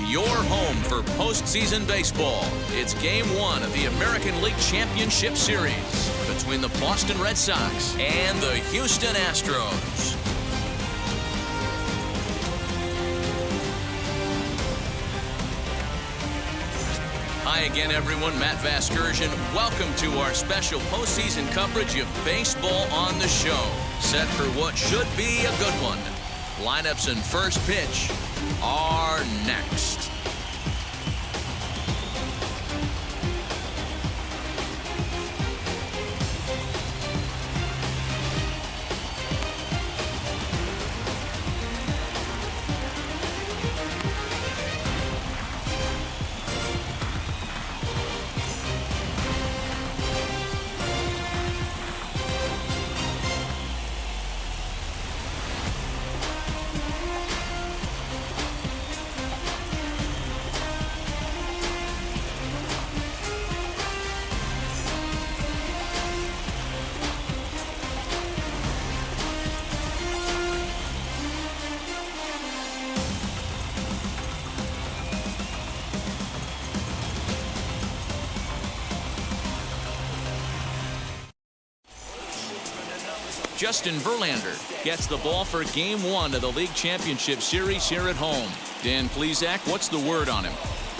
your home for postseason baseball. It's Game 1 of the American League Championship Series between the Boston Red Sox and the Houston Astros. Hi again, everyone. Matt Vasgersian. Welcome to our special postseason coverage of baseball on the show. Set for what should be a good one. Lineups and first pitch are next. Justin Verlander gets the ball for Game 1 of the League Championship Series here at home. Dan Plesac, what's the word on him?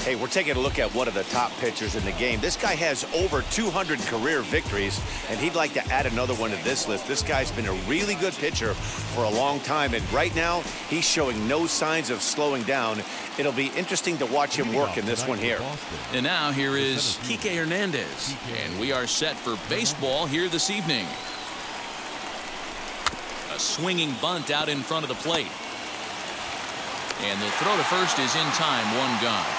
Hey, we're taking a look at one of the top pitchers in the game. This guy has over 200 career victories, and he'd like to add another one to this list. This guy's been a really good pitcher for a long time, and right now he's showing no signs of slowing down. It'll be interesting to watch him work in this one here. And now here is Kike Hernandez, and we are set for baseball here this evening. A swinging bunt out in front of the plate. And the throw to first is in time, one gone.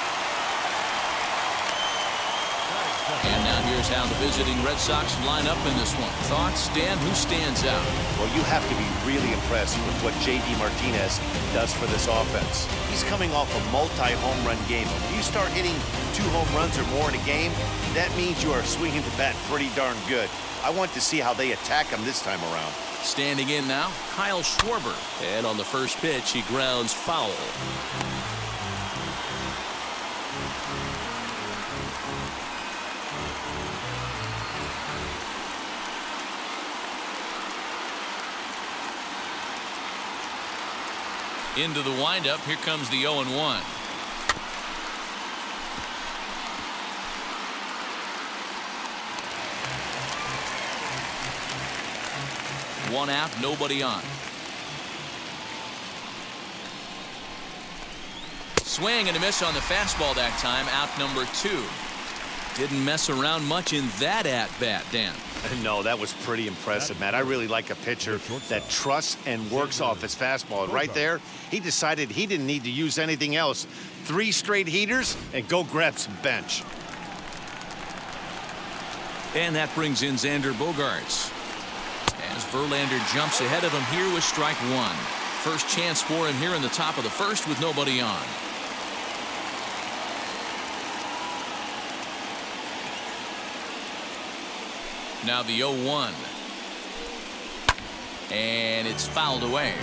And now here's how the visiting Red Sox line up in this one. Thoughts, Dan? Who stands out? Well, you have to be really impressed with what J.D. Martinez does for this offense. He's coming off a multi-home run game. When you start hitting 2 home runs or more in a game, that means you are swinging the bat pretty darn good. I want to see how they attack him this time around. Standing in now, Kyle Schwarber. And on the first pitch, he grounds foul. Into the windup, here comes the 0-1. One out, nobody on. Swing and a miss on the fastball that time, out number 2. Didn't mess around much in that at-bat, Dan. No, that was pretty impressive, Matt. I really like a pitcher that trusts and works off his fastball. Right there, he decided he didn't need to use anything else. 3 straight heaters and go grab some bench. And that brings in Xander Bogaerts. As Verlander jumps ahead of him here with strike 1. First chance for him here in the top of the first with nobody on. Now the 0-1. And it's fouled away.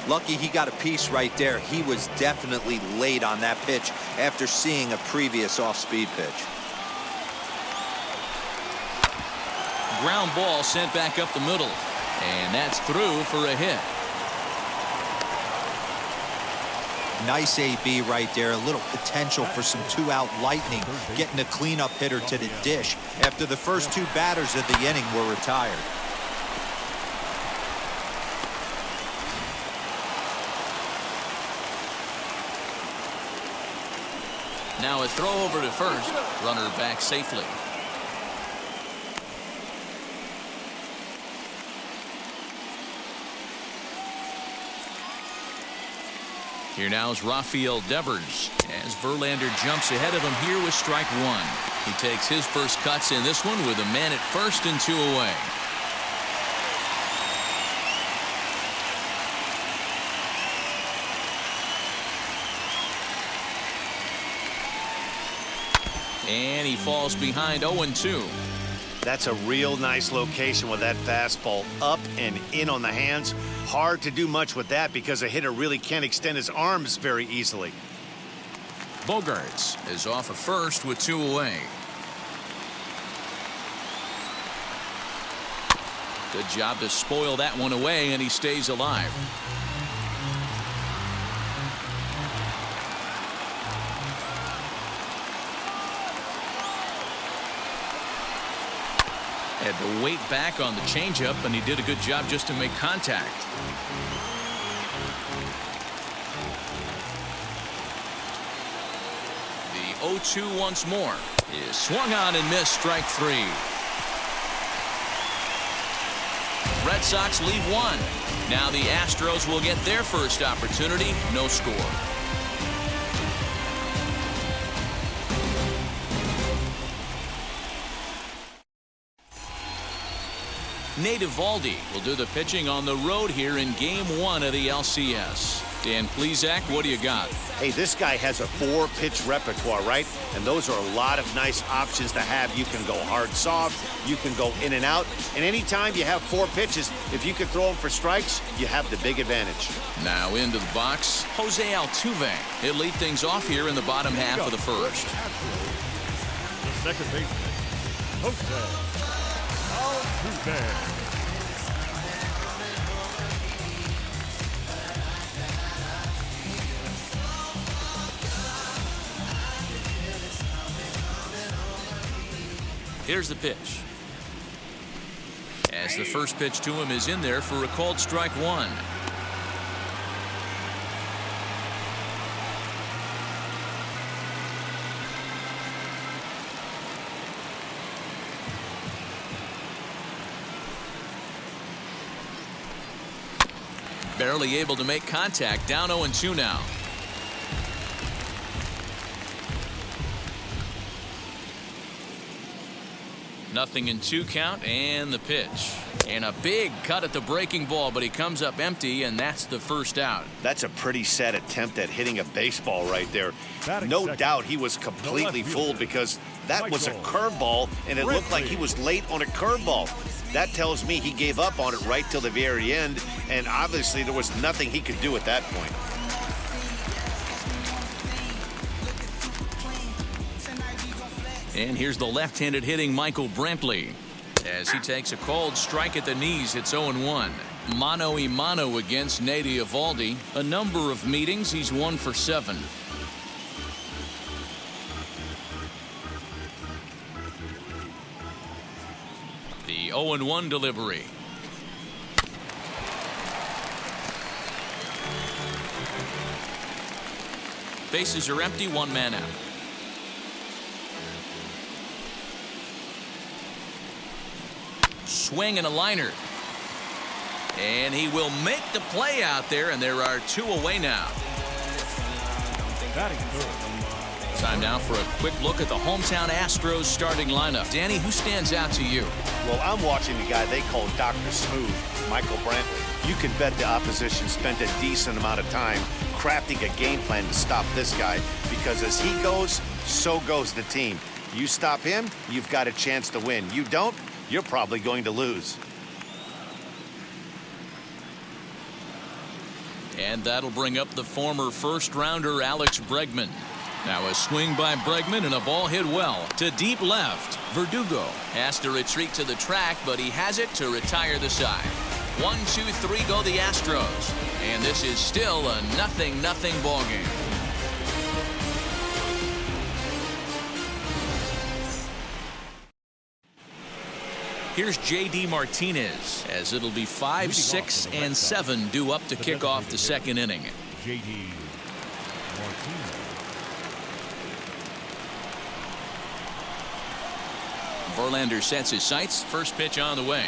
Lucky he got a piece right there. He was definitely late on that pitch after seeing a previous off-speed pitch. Ground ball sent back up the middle. And that's through for a hit. Nice AB right there. A little potential for some 2-out lightning, getting a cleanup hitter to the dish after the first 2 batters of the inning were retired. Now a throw over to first. Runner back safely. Here now is Rafael Devers as Verlander jumps ahead of him here with strike 1. He takes his first cuts in this one with a man at first and 2 away. And he falls behind 0-2. That's a real nice location with that fastball up and in on the hands. Hard to do much with that because a hitter really can't extend his arms very easily. Bogarts is off at first with 2 away. Good job to spoil that one away, and he stays alive. Had to wait back on the changeup, and he did a good job just to make contact. The 0-2 once more is swung on and missed. Strike 3. Red Sox lead 1. Now the Astros will get their first opportunity. No score. Nate Eovaldi will do the pitching on the road here in Game 1 of the LCS. Dan Plesac, what do you got? Hey, this guy has a 4-pitch repertoire, right? And those are a lot of nice options to have. You can go hard, soft. You can go in and out. And anytime you have 4 pitches, if you can throw them for strikes, you have the big advantage. Now into the box, Jose Altuve. He'll lead things off here in the bottom half of the first. The second baseman, Jose Altuve. Here's the pitch. As the first pitch to him is in there for a called strike 1. Barely able to make contact. Down 0-2 now. Nothing in 2 count, and the pitch. And a big cut at the breaking ball, but he comes up empty, and that's the first out. That's a pretty sad attempt at hitting a baseball right there. No doubt he was completely fooled because that was a curveball, and it looked like he was late on a curveball. That tells me he gave up on it right till the very end, and obviously there was nothing he could do at that point. And here's the left-handed hitting Michael Brantley. As he takes a called strike at the knees, it's 0-1. Mano-a-mano against Nate Eovaldi. A number of meetings, he's 1 for 7. The 0-1 delivery. Bases are empty, 1 man out. Swing and a liner. And he will make the play out there, and there are 2 away now. Time now for a quick look at the hometown Astros starting lineup. Danny, who stands out to you? Well, I'm watching the guy they call Dr. Smooth, Michael Brantley. You can bet the opposition spent a decent amount of time crafting a game plan to stop this guy, because as he goes, so goes the team. You stop him, you've got a chance to win. You don't, you're probably going to lose. And that'll bring up the former first-rounder Alex Bregman. Now a swing by Bregman and a ball hit well to deep left. Verdugo has to retreat to the track, but he has it to retire the side. 1, 2, 3 go the Astros. And this is still a 0-0 ball game. Here's J.D. Martinez, as it'll be 5, 6, and 7 due up to kick off the second inning. J.D. Martinez. Verlander sets his sights. First pitch on the way.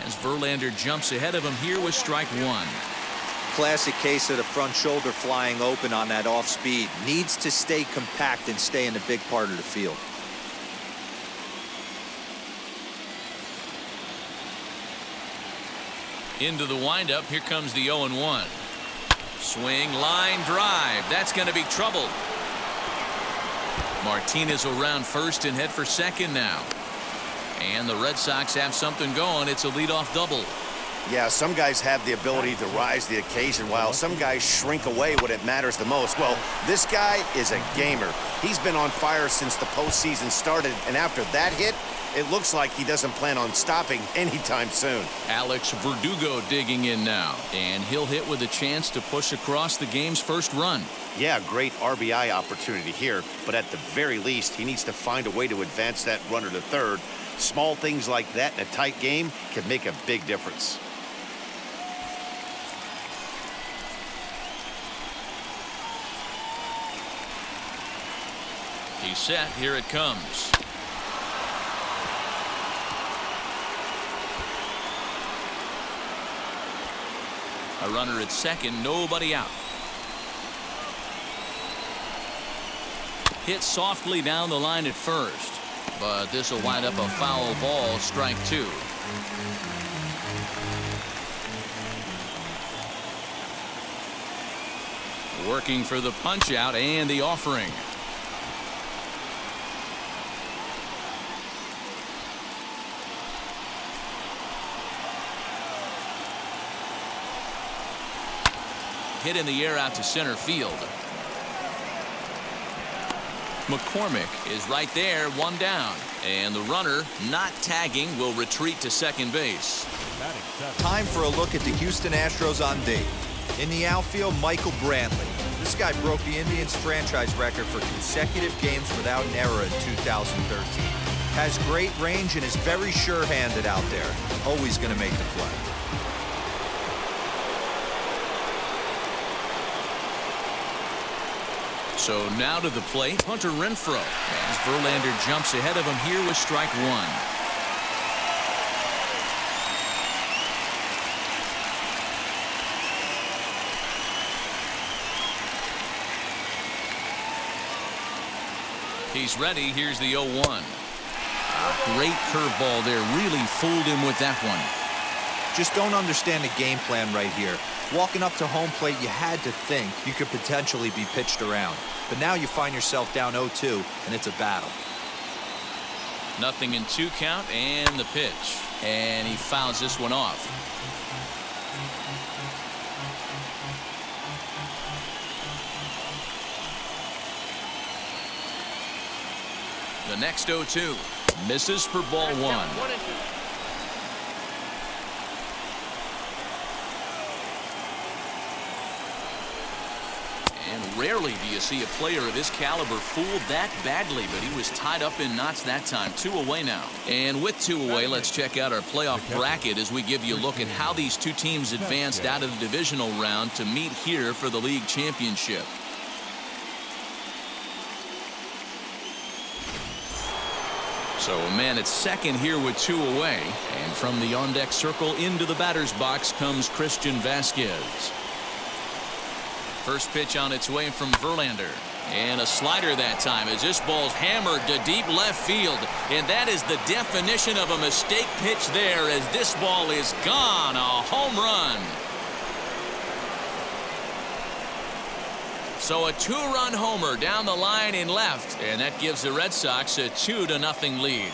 As Verlander jumps ahead of him here with strike 1. Classic case of the front shoulder flying open on that off speed. Needs to stay compact and stay in the big part of the field. Into the windup. Here comes the 0-1. Swing, line, drive. That's going to be trouble. Martinez will round first and head for second now. And the Red Sox have something going. It's a leadoff double. Yeah, some guys have the ability to rise to the occasion while some guys shrink away when it matters the most. Well, this guy is a gamer. He's been on fire since the postseason started, and after that hit, it looks like he doesn't plan on stopping anytime soon. Alex Verdugo digging in now, and he'll hit with a chance to push across the game's first run. Yeah, great RBI opportunity here, but at the very least, he needs to find a way to advance that runner to third. Small things like that in a tight game can make a big difference. He's set. Here it comes. A runner at second, nobody out. Hit softly down the line at first, but this will wind up a foul ball, strike two. Working for the punch out and the offering. Hit in the air out to center field. McCormick is right there, one down. And the runner, not tagging, will retreat to second base. Time for a look at the Houston Astros on D. In the outfield, Michael Brantley. This guy broke the Indians franchise record for consecutive games without an error in 2013. Has great range and is very sure-handed out there. Always going to make the play. So now to the plate, Hunter Renfroe. As Verlander jumps ahead of him here with strike one. He's ready. Here's the 0-1. Great curveball there. Really fooled him with that one. Just don't understand the game plan right here. Walking up to home plate, you had to think you could potentially be pitched around. But now you find yourself down 0-2, and it's a battle. Nothing in 2 count, and the pitch. And he fouls this one off. The next 0-2. Misses for ball one. And rarely do you see a player of his caliber fooled that badly, but he was tied up in knots that time. 2 away now. And with 2 away, let's check out our playoff bracket as we give you a look at how these two teams advanced out of the divisional round to meet here for the league championship. So a man at second here with 2 away. And from the on-deck circle into the batter's box comes Christian Vasquez. First pitch on its way from Verlander. And a slider that time as this ball's hammered to deep left field. And that is the definition of a mistake pitch there as this ball is gone. A home run. So a 2-run homer down the line in left. And that gives the Red Sox a 2-0 lead.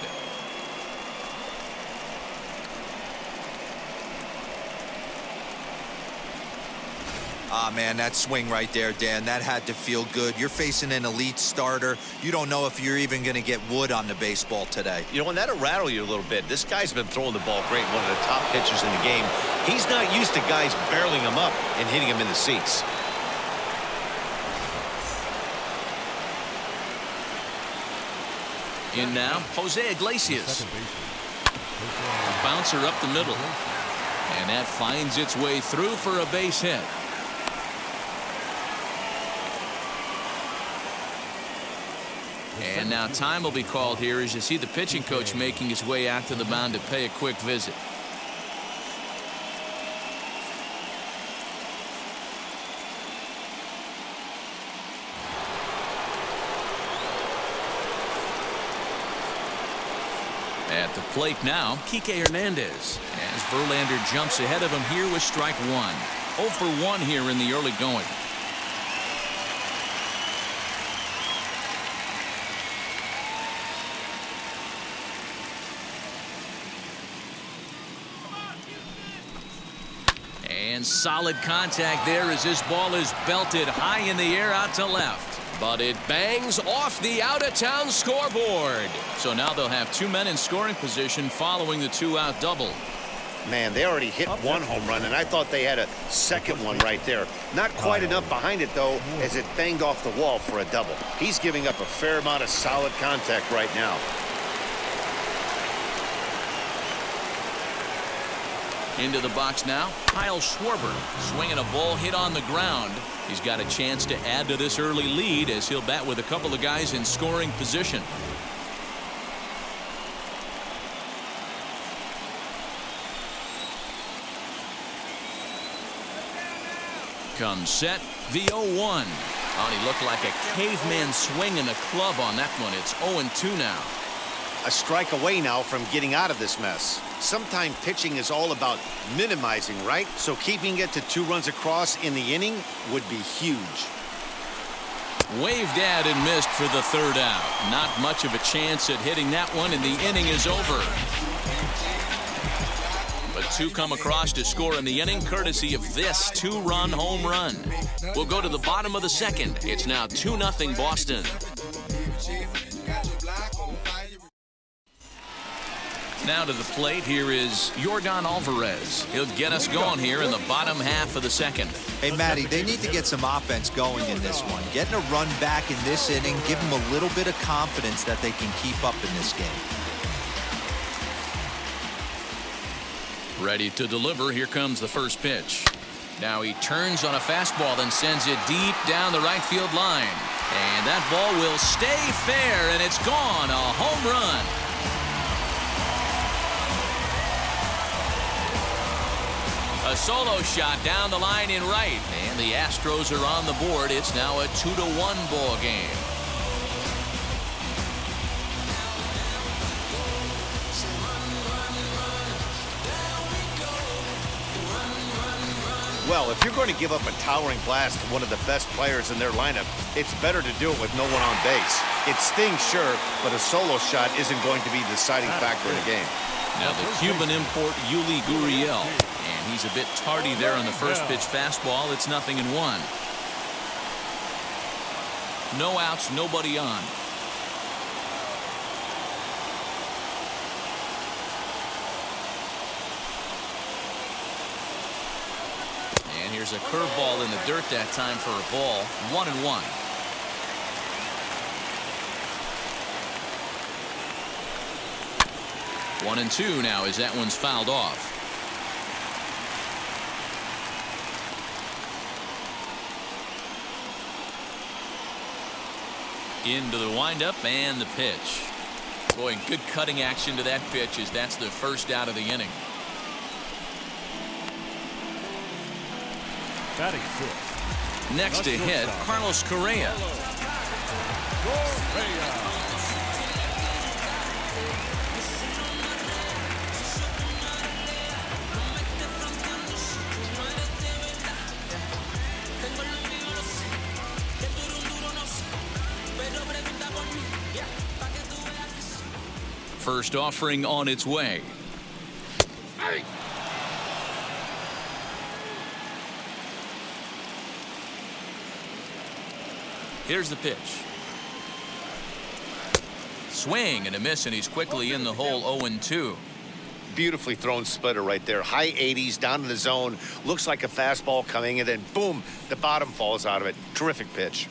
Ah, man, that swing right there, Dan, that had to feel good. You're facing an elite starter. You don't know if you're even going to get wood on the baseball today. You know, and that'll rattle you a little bit. This guy's been throwing the ball great, one of the top pitchers in the game. He's not used to guys barreling him up and hitting him in the seats. In now, Jose Iglesias. A bouncer up the middle. And that finds its way through for a base hit. And now time will be called here as you see the pitching coach making his way out to the mound to pay a quick visit. At the plate now, Kike Hernandez. As Verlander jumps ahead of him here with strike one. 0 for 1 here in the early going. And solid contact there as this ball is belted high in the air out to left. But it bangs off the out-of-town scoreboard. So now they'll have 2 men in scoring position following the 2-out double. Man, they already hit one home run, and I thought they had a second one right there. Not quite enough behind it, though, as it banged off the wall for a double. He's giving up a fair amount of solid contact right now. Into the box now, Kyle Schwarber swinging a ball hit on the ground. He's got a chance to add to this early lead as he'll bat with a couple of guys in scoring position. Comes set, the 0-1. Oh, he looked like a caveman swinging a club on that one. It's 0-2 now. A strike away now from getting out of this mess. Sometimes pitching is all about minimizing, right? So keeping it to 2 runs across in the inning would be huge. Waved at and missed for the 3rd out. Not much of a chance at hitting that one, and the inning is over. But 2 come across to score in the inning, courtesy of this 2-run home run. We'll go to the bottom of the 2nd. It's now 2-0 Boston. Now to the plate, here is Yordan Alvarez. He'll get us going here in the bottom half of the 2nd. Hey, Matty, they need to get some offense going in this one. Getting a run back in this inning, give them a little bit of confidence that they can keep up in this game. Ready to deliver. Here comes the first pitch. Now he turns on a fastball, then sends it deep down the right field line. And that ball will stay fair, and it's gone. A home run. A solo shot down the line in right, and the Astros are on the board. It's now a 2-1 ball game. Well, if you're going to give up a towering blast to one of the best players in their lineup, it's better to do it with no one on base. It stings, sure, but a solo shot isn't going to be the deciding factor in a game. Now the Cuban import, Yuli Gurriel. And he's a bit tardy there on the first pitch fastball. It's 0-1. No outs, nobody on. And here's a curveball in the dirt that time for a ball. 1-1. One and 2 now as that one's fouled off. Into the windup and the pitch. Boy, good cutting action to that pitch as that's the first out of the inning. Batting 6. Next to hit, Carlos Correa. First offering on its way. Here's the pitch. Swing and a miss, and he's quickly in the hole. 0-2. Beautifully thrown splitter right there. High 80s down in the zone. Looks like a fastball coming, and then boom, the bottom falls out of it. Terrific pitch.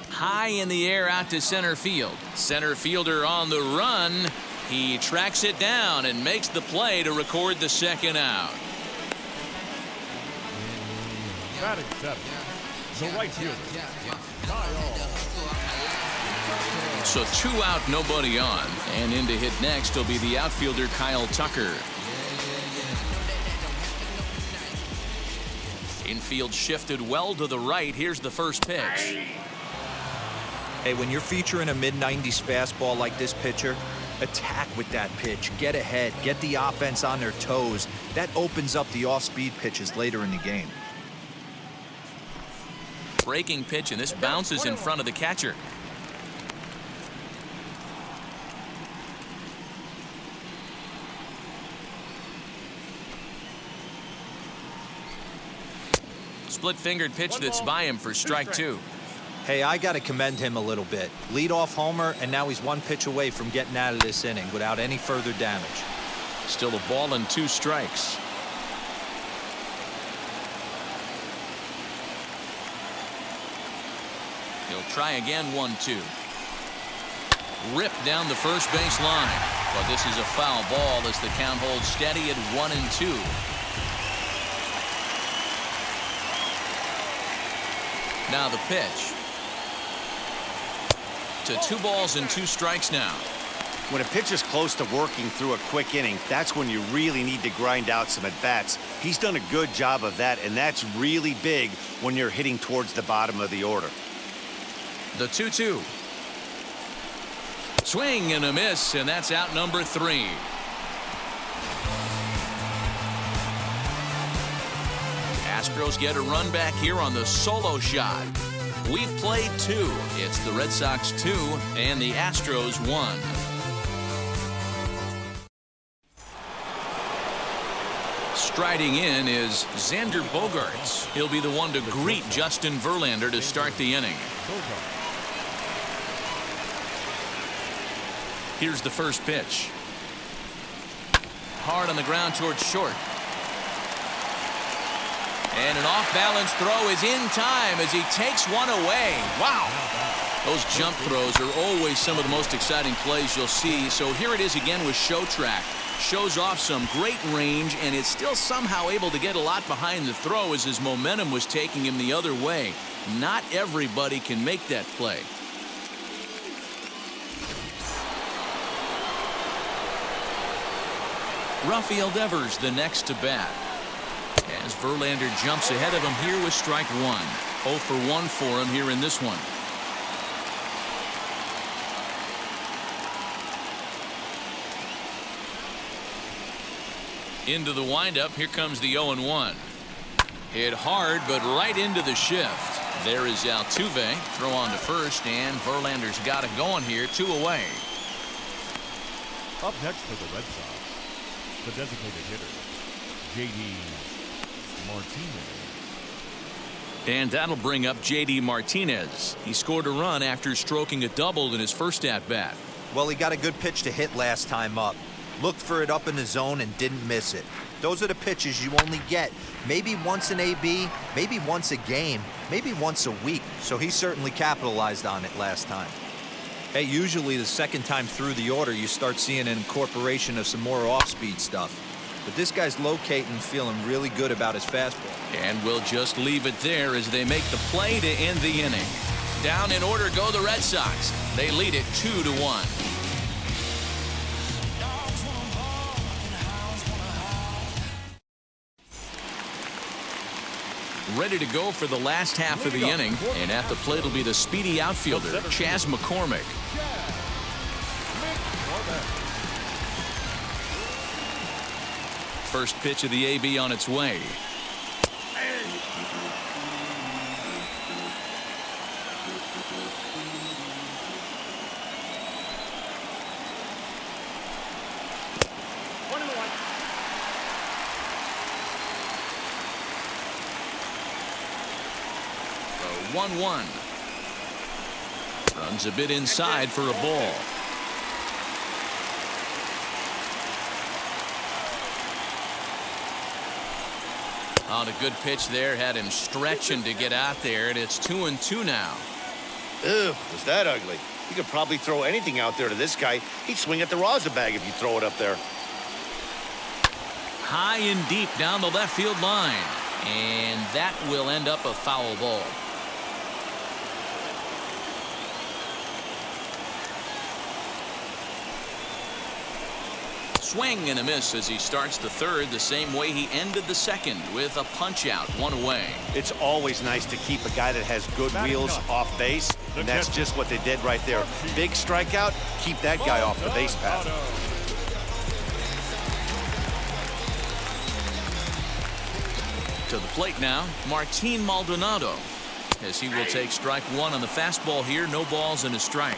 High in the air out to center field. Center fielder on the run. He tracks it down and makes the play to record the second out. Batting 7. The right fielder. So 2 out, nobody on. And in to hit next will be the outfielder Kyle Tucker. Infield shifted well to the right. Here's the first pitch. Hey, when you're featuring a mid-90s fastball like this pitcher, attack with that pitch. Get ahead. Get the offense on their toes. That opens up the off-speed pitches later in the game. Breaking pitch, and this bounces in front of the catcher. Split-fingered pitch that's by him for strike two. Hey, I got to commend him a little bit. Lead-off homer, and now he's one pitch away from getting out of this inning without any further damage. Still a ball and 2 strikes. He'll try again, 1-2. Ripped down the first base line. But this is a foul ball as the count holds steady at 1-2. Now the pitch. To 2 balls and 2 strikes now. When a pitcher's close to working through a quick inning, that's when you really need to grind out some at-bats. He's done a good job of that, and that's really big when you're hitting towards the bottom of the order. The 2-2. Swing and a miss, and that's out number 3. Astros get a run back here on the solo shot. We've played 2. It's the Red Sox 2 and the Astros 1. Striding in is Xander Bogaerts. He'll be the one to greet Justin Verlander to start the inning. Here's the first pitch. Hard on the ground towards short. And an off-balance throw is in time as he takes one away. Wow. Those jump throws are always some of the most exciting plays you'll see. So here it is again with Show Track. Shows off some great range, and it's still somehow able to get a lot behind the throw as his momentum was taking him the other way. Not everybody can make that play. Rafael Devers the next to bat. As Verlander jumps ahead of him here with strike 1. 0 for 1 for him here in this one. Into the windup. Here comes the 0-1. Hit hard, but right into the shift. There is Altuve. Throw on to first, and Verlander's got it going here. 2 away. Up next for the Red Sox, the designated hitter, J.D. Martinez. And that'll bring up J.D. Martinez. He scored a run after stroking a double in his first at-bat. Well, he got a good pitch to hit last time up. Looked for it up in the zone and didn't miss it. Those are the pitches you only get maybe once an AB, maybe once a game, maybe once a week. So he certainly capitalized on it last time. Hey, usually the second time through the order, you start seeing an incorporation of some more off-speed stuff. But this guy's locating, feeling really good about his fastball. And we'll just leave it there as they make the play to end the inning. Down in order go the Red Sox. They lead it 2-1. Ready to go for the last half of the inning, and at the plate will be the speedy outfielder, Chas McCormick. First pitch of the AB on its way. The 1-1. Runs a bit inside for a ball. On a good pitch there, had him stretching to get out there, and it's 2-2 now. Ugh, was that ugly? You could probably throw anything out there to this guy. He'd swing at the rosin bag if you throw it up there. High and deep down the left field line, and that will end up a foul ball. Swing and a miss as he starts the third the same way he ended the second with a punch out, 1 away. It's always nice to keep a guy that has good wheels off base, and that's just what they did right there. Big strikeout, keep that guy off the base path. To the plate now, Martin Maldonado. as he will take strike one on the fastball here. No balls and a strike.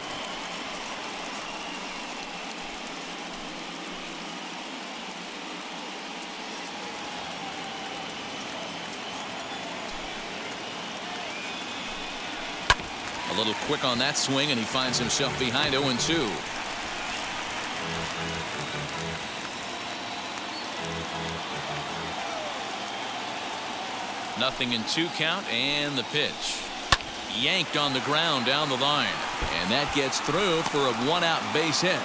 A little quick on that swing, and he finds himself behind 0-2. Nothing in 2 count, and the pitch. Yanked on the ground down the line, and that gets through for a 1-out base hit.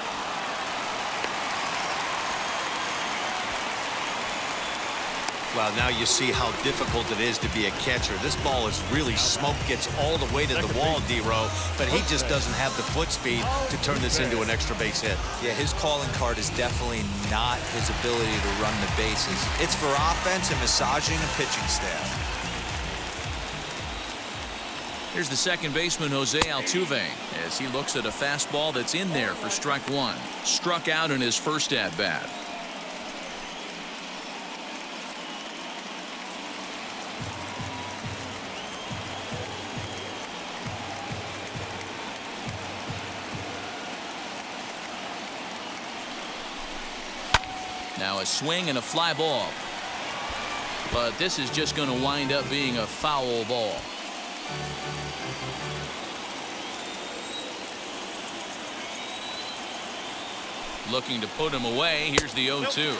Well, now you see how difficult it is to be a catcher. This ball is really smoke, gets all the way to the wall, D-Row, but he just doesn't have the foot speed to turn this into an extra base hit. Yeah, his calling card is definitely not his ability to run the bases. It's for offense and massaging a pitching staff. Here's the second baseman, Jose Altuve, as he looks at a fastball that's in there for strike one. Struck out in his first at-bat. Now a swing and a fly ball. But this is just going to wind up being a foul ball. Looking to put him away. Here's the 0-2.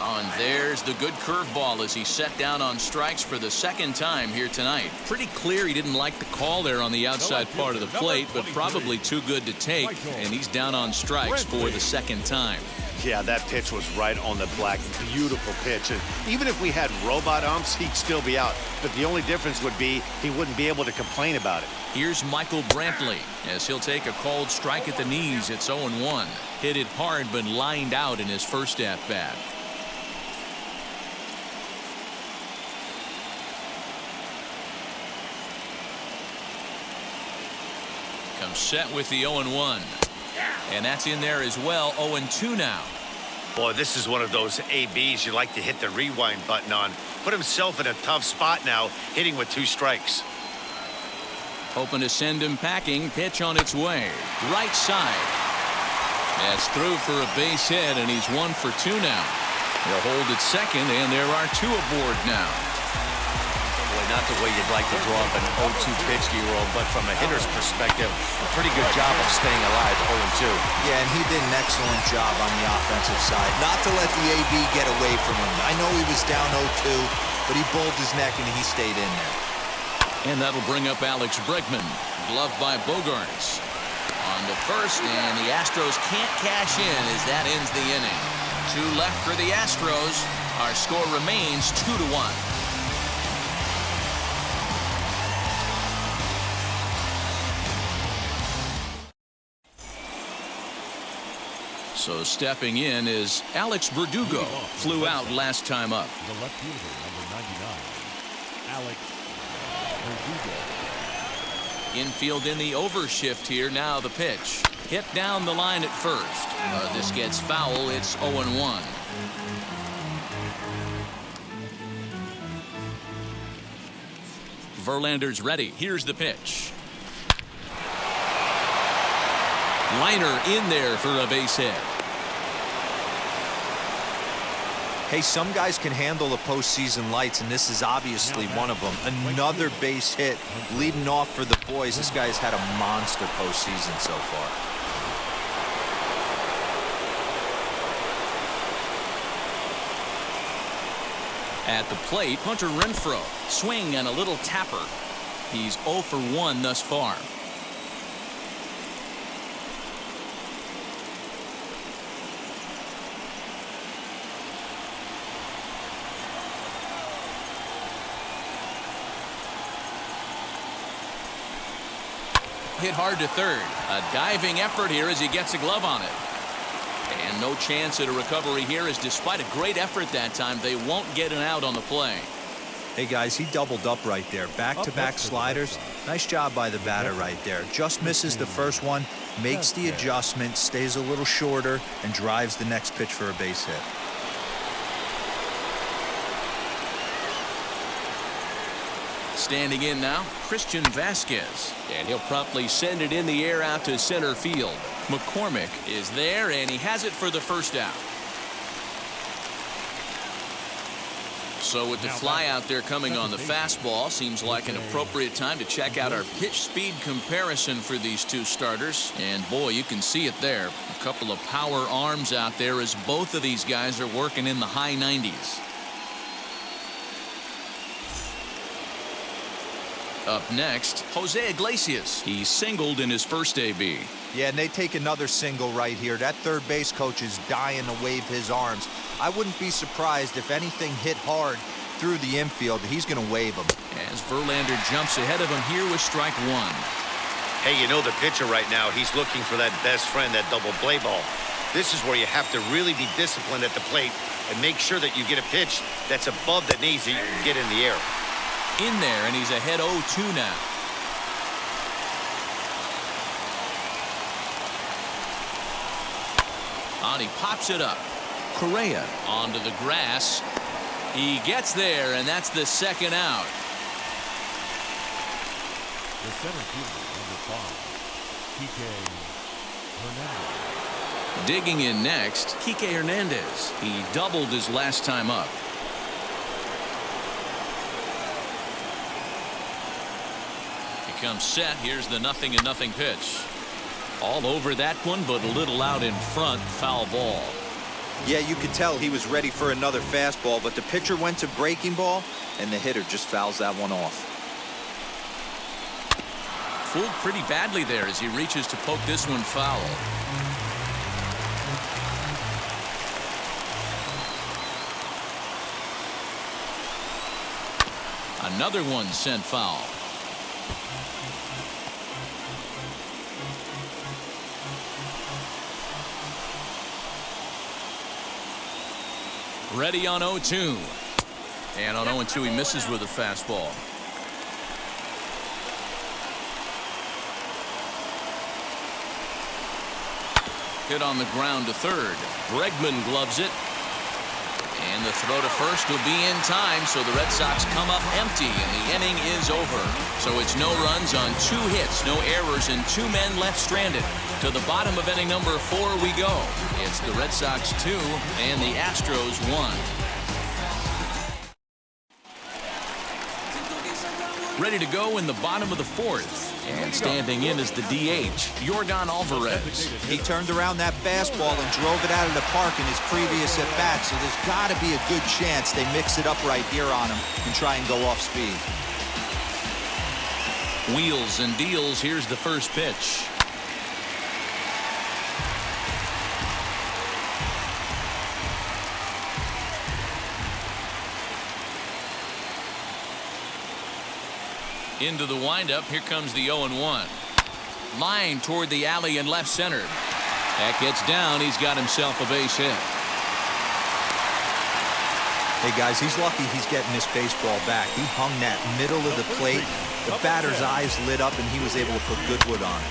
Oh, and there's the good curveball as he set down on strikes for the second time here tonight. Pretty clear he didn't like the call there on the outside part of the plate, but probably too good to take, and he's down on strikes for the second time. Yeah, that pitch was right on the black. Beautiful pitch. And even if we had robot umps, he'd still be out. But the only difference would be he wouldn't be able to complain about it. Here's Michael Brantley as he'll take a called strike at the knees. It's 0-1. Hit it hard but lined out in his first at-bat. Comes set with the 0-1. And that's in there as well. 0-2 now. Boy, this is one of those ABs you like to hit the rewind button on. Put himself in a tough spot now, hitting with 2 strikes. Hoping to send him packing. Pitch on its way. Right side. That's through for a base hit, and he's 1 for 2 now. He'll hold at second, and there are 2 aboard now. Not the way you'd like to draw up an 0-2 pitch, D-Roll, but from a hitter's perspective, a pretty good job of staying alive, 0-2. Yeah, and he did an excellent job on the offensive side. Not to let the AB get away from him. I know he was down 0-2, but he bowled his neck and he stayed in there. And that'll bring up Alex Bregman. Gloved by Bogarts. On to first, and the Astros can't cash in as that ends the inning. 2 left for the Astros. Our score remains 2-1. So stepping in is Alex Verdugo. Flew out last time up. The left fielder, number 99, Alex Verdugo. Infield in the overshift here. Now the pitch. Hit down the line at first. This gets foul. It's 0-1. Verlander's ready. Here's the pitch. Liner in there for a base hit. Hey, some guys can handle the postseason lights, and this is obviously one of them. Another base hit leading off for the boys. This guy's had a monster postseason so far. At the plate, Hunter Renfroe. Swing and a little tapper. He's 0 for 1 thus far. Hit hard to third. A diving effort here as he gets a glove on it. And no chance at a recovery here, as despite a great effort that time, they won't get an out on the play. Hey, guys, he doubled up right there. Back-to-back sliders. Nice job by the batter right there. Just misses the first one, makes the adjustment, stays a little shorter, and drives the next pitch for a base hit. Standing in now, Christian Vasquez. And he'll promptly send it in the air out to center field. McCormick is there, and he has it for the first out. So with the fly out there coming on the fastball, seems like an appropriate time to check out our pitch speed comparison for these two starters. And boy, you can see it there. A couple of power arms out there as both of these guys are working in the high 90s. Up next, Jose Iglesias. He singled in his first AB. Yeah, and they take another single right here. That third base coach is dying to wave his arms. I wouldn't be surprised if anything hit hard through the infield. He's going to wave them. As Verlander jumps ahead of him here with strike one. Hey, you know the pitcher right now, he's looking for that best friend, that double play ball. This is where you have to really be disciplined at the plate and make sure that you get a pitch that's above the knees that you can get in the air. In there, and he's ahead 0-2 now. And he pops it up. Correa onto the grass. He gets there, and that's the second out. The center fielder, number 5, Kike Hernandez. Digging in next, Kike Hernandez. He doubled his last time up. He comes set. Here's the 0-0 pitch. All over that one, but a little out in front. Foul ball. Yeah, you could tell he was ready for another fastball, but the pitcher went to breaking ball, and the hitter just fouls that one off. Fooled pretty badly there as he reaches to poke this one foul. Another one sent foul. Ready on 0-2. And on 0-2 he misses with a fastball. Hit on the ground to third. Bregman gloves it. And the throw to first will be in time, so the Red Sox come up empty, and the inning is over. So it's no runs on 2 hits, no errors, and 2 men left stranded. To the bottom of inning number 4 we go. It's the Red Sox 2 and the Astros 1. Ready to go in the bottom of the 4th. And standing in is the DH, Yordan Alvarez. He turned around that fastball and drove it out of the park in his previous at-bat, so there's got to be a good chance they mix it up right here on him and try and go off speed. Wheels and deals. Here's the first pitch. Into the windup. Here comes the 0-1. Line toward the alley and left center. That gets down. He's got himself a base hit. Hey, guys, he's lucky he's getting this baseball back. He hung that middle of the plate. The batter's eyes lit up, and he was able to put good wood on it.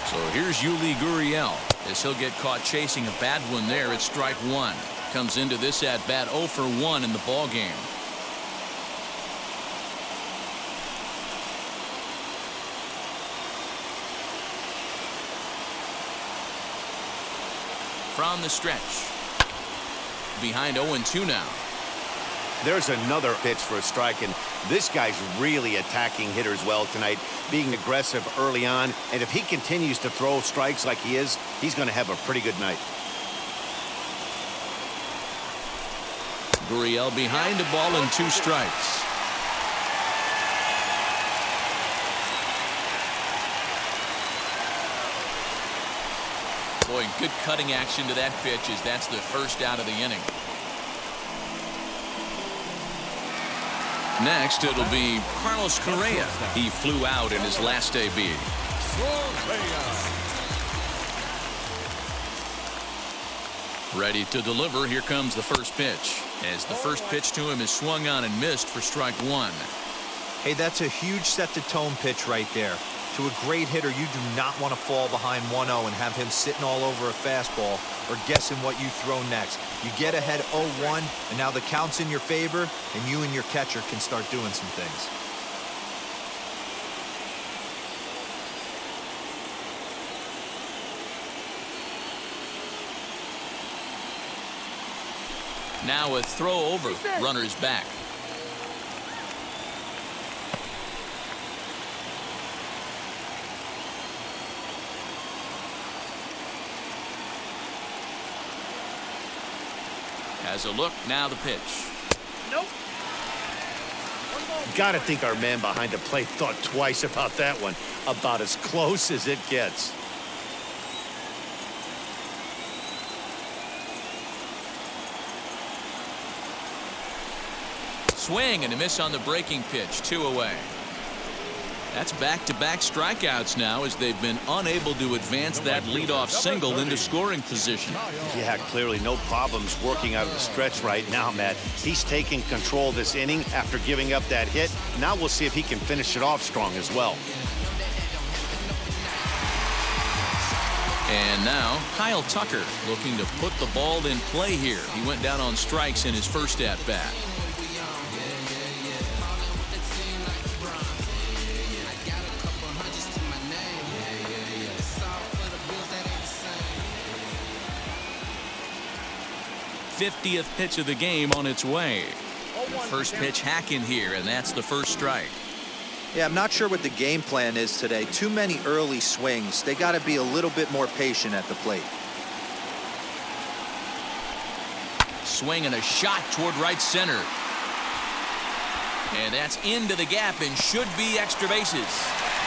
So here's Yuli Gurriel as he'll get caught chasing a bad one there at strike 1. Comes into this at bat 0 for 1 in the ball game. From the stretch. Behind 0-2 now. There's another pitch for a strike, and this guy's really attacking hitters well tonight, being aggressive early on, and if he continues to throw strikes like he is, he's going to have a pretty good night. Gurriel behind a ball and 2 strikes. Boy, good cutting action to that pitch as that's the first out of the inning. Next, it'll be Carlos Correa. He flew out in his last AB. Ready to deliver. Here comes the first pitch. As the first pitch to him is swung on and missed for strike one. Hey, that's a huge set-the-tone pitch right there. To a great hitter, you do not want to fall behind 1-0 and have him sitting all over a fastball or guessing what you throw next. You get ahead 0-1, and now the count's in your favor, and you and your catcher can start doing some things. Now a throw over. Runner's back. Has a look. Now the pitch. Nope. Gotta think our man behind the plate thought twice about that one. About as close as it gets. Swing and a miss on the breaking pitch. 2 away. That's back-to-back strikeouts now as they've been unable to advance that leadoff single into scoring position. Yeah, clearly no problems working out of the stretch right now, Matt. He's taking control of this inning after giving up that hit. Now we'll see if he can finish it off strong as well. And now Kyle Tucker looking to put the ball in play here. He went down on strikes in his first at-bat. '50th pitch of the game on its way. First pitch hacking here, and that's the first strike. Yeah, I'm not sure what the game plan is today. Too many early swings. They got to be a little bit more patient at the plate. Swing and a shot toward right center. And that's into the gap and should be extra bases.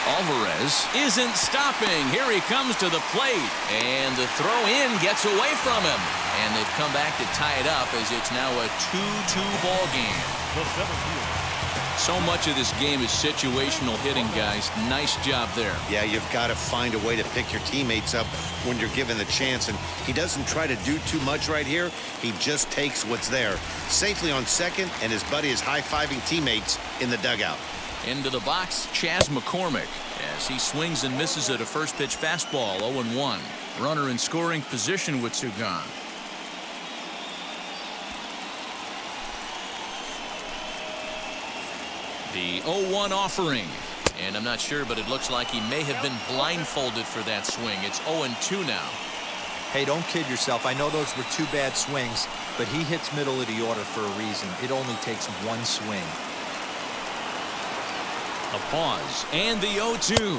Alvarez isn't stopping. Here he comes to the plate. And the throw in gets away from him. And they've come back to tie it up as it's now a 2-2 ball game. So much of this game is situational hitting, guys. Nice job there. Yeah, you've got to find a way to pick your teammates up when you're given the chance. And he doesn't try to do too much right here. He just takes what's there. Safely on second, and his buddy is high-fiving teammates in the dugout. Into the box, Chas McCormick, as he swings and misses at a first pitch fastball. 0-1. Runner in scoring position with two gone. The 0-1 offering. And I'm not sure, but it looks like he may have been blindfolded for that swing. It's 0-2 now. Hey, don't kid yourself. I know those were two bad swings, but he hits middle of the order for a reason. It only takes one swing. A pause and the 0-2.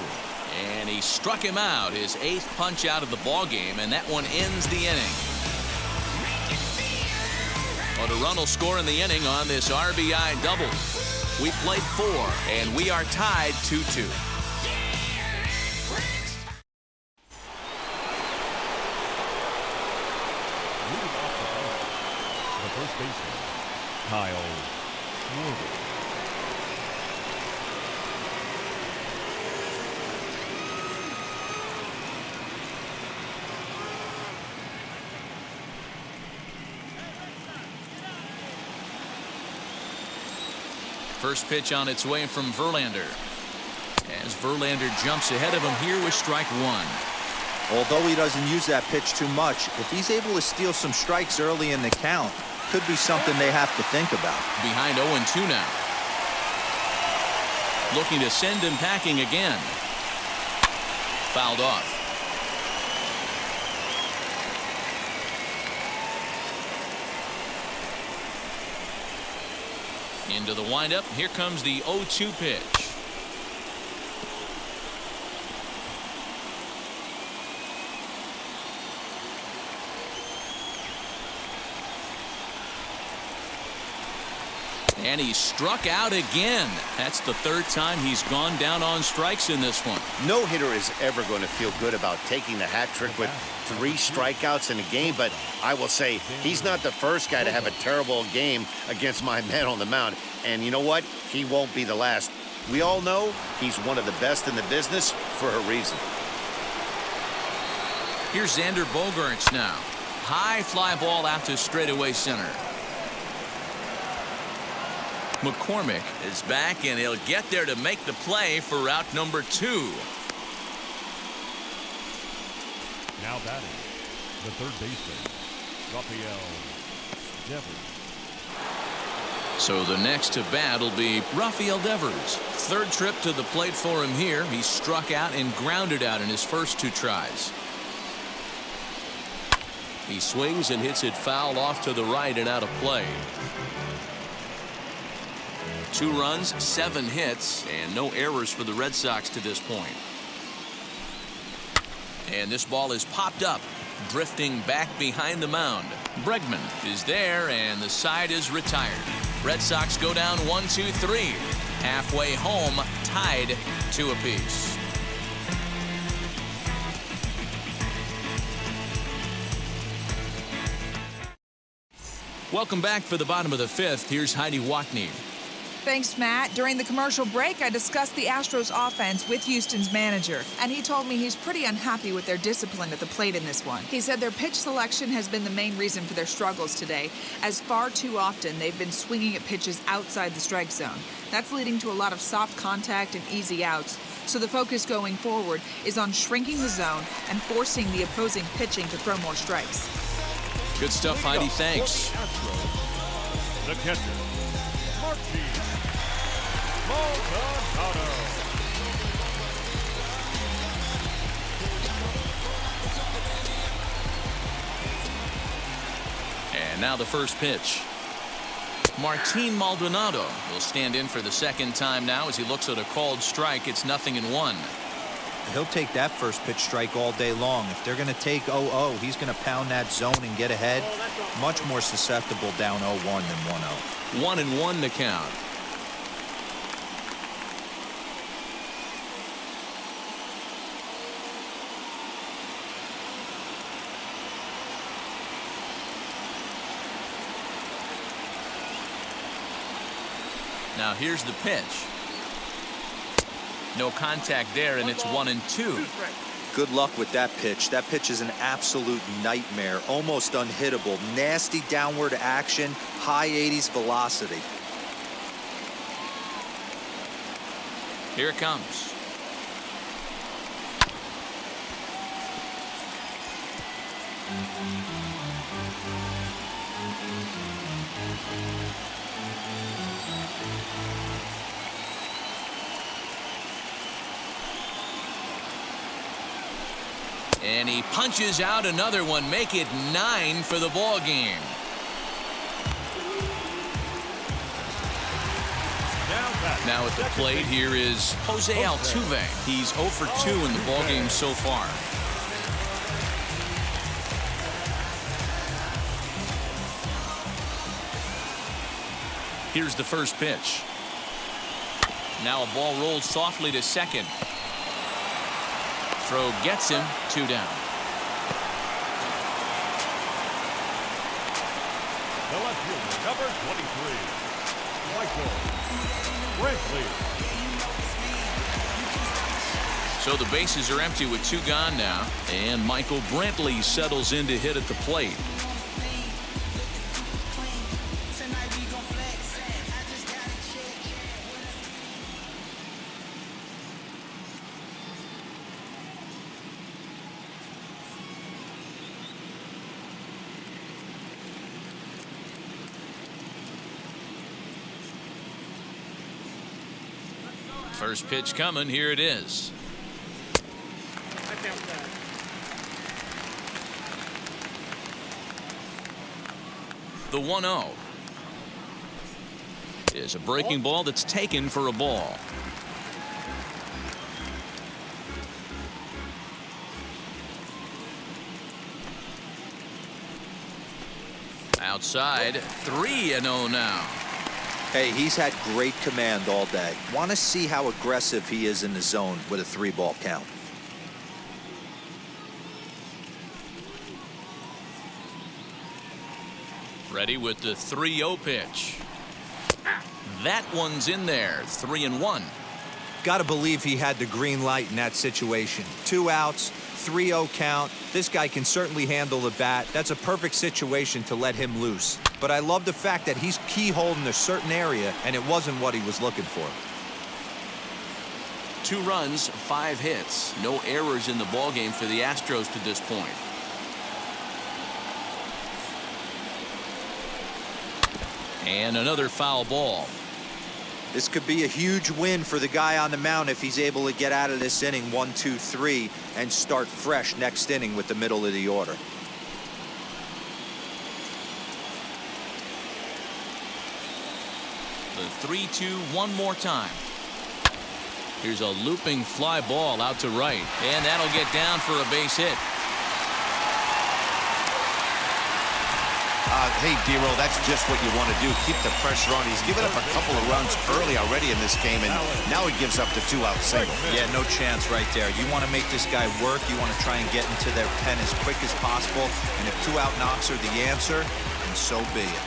And he struck him out, his 8th punch out of the ball game, and that one ends the inning. But a run will score in the inning on this RBI double. We played 4, and we are tied 2-2. The first baseman, Kyle Schwarber. First pitch on its way from Verlander. As Verlander jumps ahead of him here with strike one. Although he doesn't use that pitch too much, if he's able to steal some strikes early in the count, could be something they have to think about. Behind 0-2 now. Looking to send him packing again. Fouled off. Into the windup. Here comes the 0-2 pitch. And he struck out again. That's the 3rd time he's gone down on strikes in this one. No hitter is ever going to feel good about taking the hat trick with 3 strikeouts in a game, but I will say he's not the first guy to have a terrible game against my man on the mound. And you know what? He won't be the last. We all know he's one of the best in the business for a reason. Here's Xander Bogaerts now. High fly ball out to straightaway center. McCormick is back, and he'll get there to make the play for route number 2. Now batting, the third baseman, Rafael Devers. So the next to bat will be Rafael Devers. Third trip to the plate for him here. He struck out and grounded out in his first 2 tries. He swings and hits it foul off to the right and out of play. 2 runs, 7 hits, and no errors for the Red Sox to this point. And this ball is popped up, drifting back behind the mound. Bregman is there, and the side is retired. Red Sox go down 1-2-3. Halfway home, tied 2 apiece. Welcome back for the bottom of the 5th. Here's Heidi Watney. Thanks, Matt. During the commercial break, I discussed the Astros offense with Houston's manager, and he told me he's pretty unhappy with their discipline at the plate in this one. He said their pitch selection has been the main reason for their struggles today, as far too often they've been swinging at pitches outside the strike zone. That's leading to a lot of soft contact and easy outs, so the focus going forward is on shrinking the zone and forcing the opposing pitching to throw more strikes. Good stuff, Heidi. Thanks. The catcher, Martin Maldonado. And now the first pitch. Martin Maldonado will stand in for the second time now as he looks at a called strike. It's 0-1. He'll take that first pitch strike all day long. If they're going to take 0-0, he's going to pound that zone and get ahead. Much more susceptible down 0-1 than 1-0. 1-1 to count. Now here's the pitch. No contact there, and it's 1-2. Good luck with that pitch. That pitch is an absolute nightmare. Almost unhittable. Nasty downward action. High 80s velocity. Here it comes. And he punches out another one, make it 9 for the ball game. Now at the plate here is Jose Altuve. He's 0 for 2 in the ball game so far. Here's the first pitch. Now a ball rolled softly to second. Throw gets him, 2 down. The left fielder, number 23, Michael Brantley. So the bases are empty with 2 gone now, and Michael Brantley settles in to hit at the plate. First pitch coming. Here it is. The 1-0 is a breaking ball that's taken for a ball. Outside, 3-0 now. Hey, he's had great command all day. Want to see how aggressive he is in the zone with a 3-ball count. Ready with the 3-0 pitch. That one's in there. 3-1. Gotta believe he had the green light in that situation. 2 outs, 3-0 count. This guy can certainly handle the bat. That's a perfect situation to let him loose. But I love the fact that he's keyholed in a certain area, and it wasn't what he was looking for. 2 runs, 5 hits. No errors in the ballgame for the Astros to this point. And another foul ball. This could be a huge win for the guy on the mound if he's able to get out of this inning 1, 2, 3 and start fresh next inning with the middle of the order. The 3-2 one more time. Here's a looping fly ball out to right, and that'll get down for a base hit. Hey, D-Roll, that's just what you want to do. Keep the pressure on. He's given up a couple of runs early already in this game, and now he gives up the 2-out single. Yeah, no chance right there. You want to make this guy work. You want to try and get into their pen as quick as possible. And if 2-out knocks are the answer, then so be it.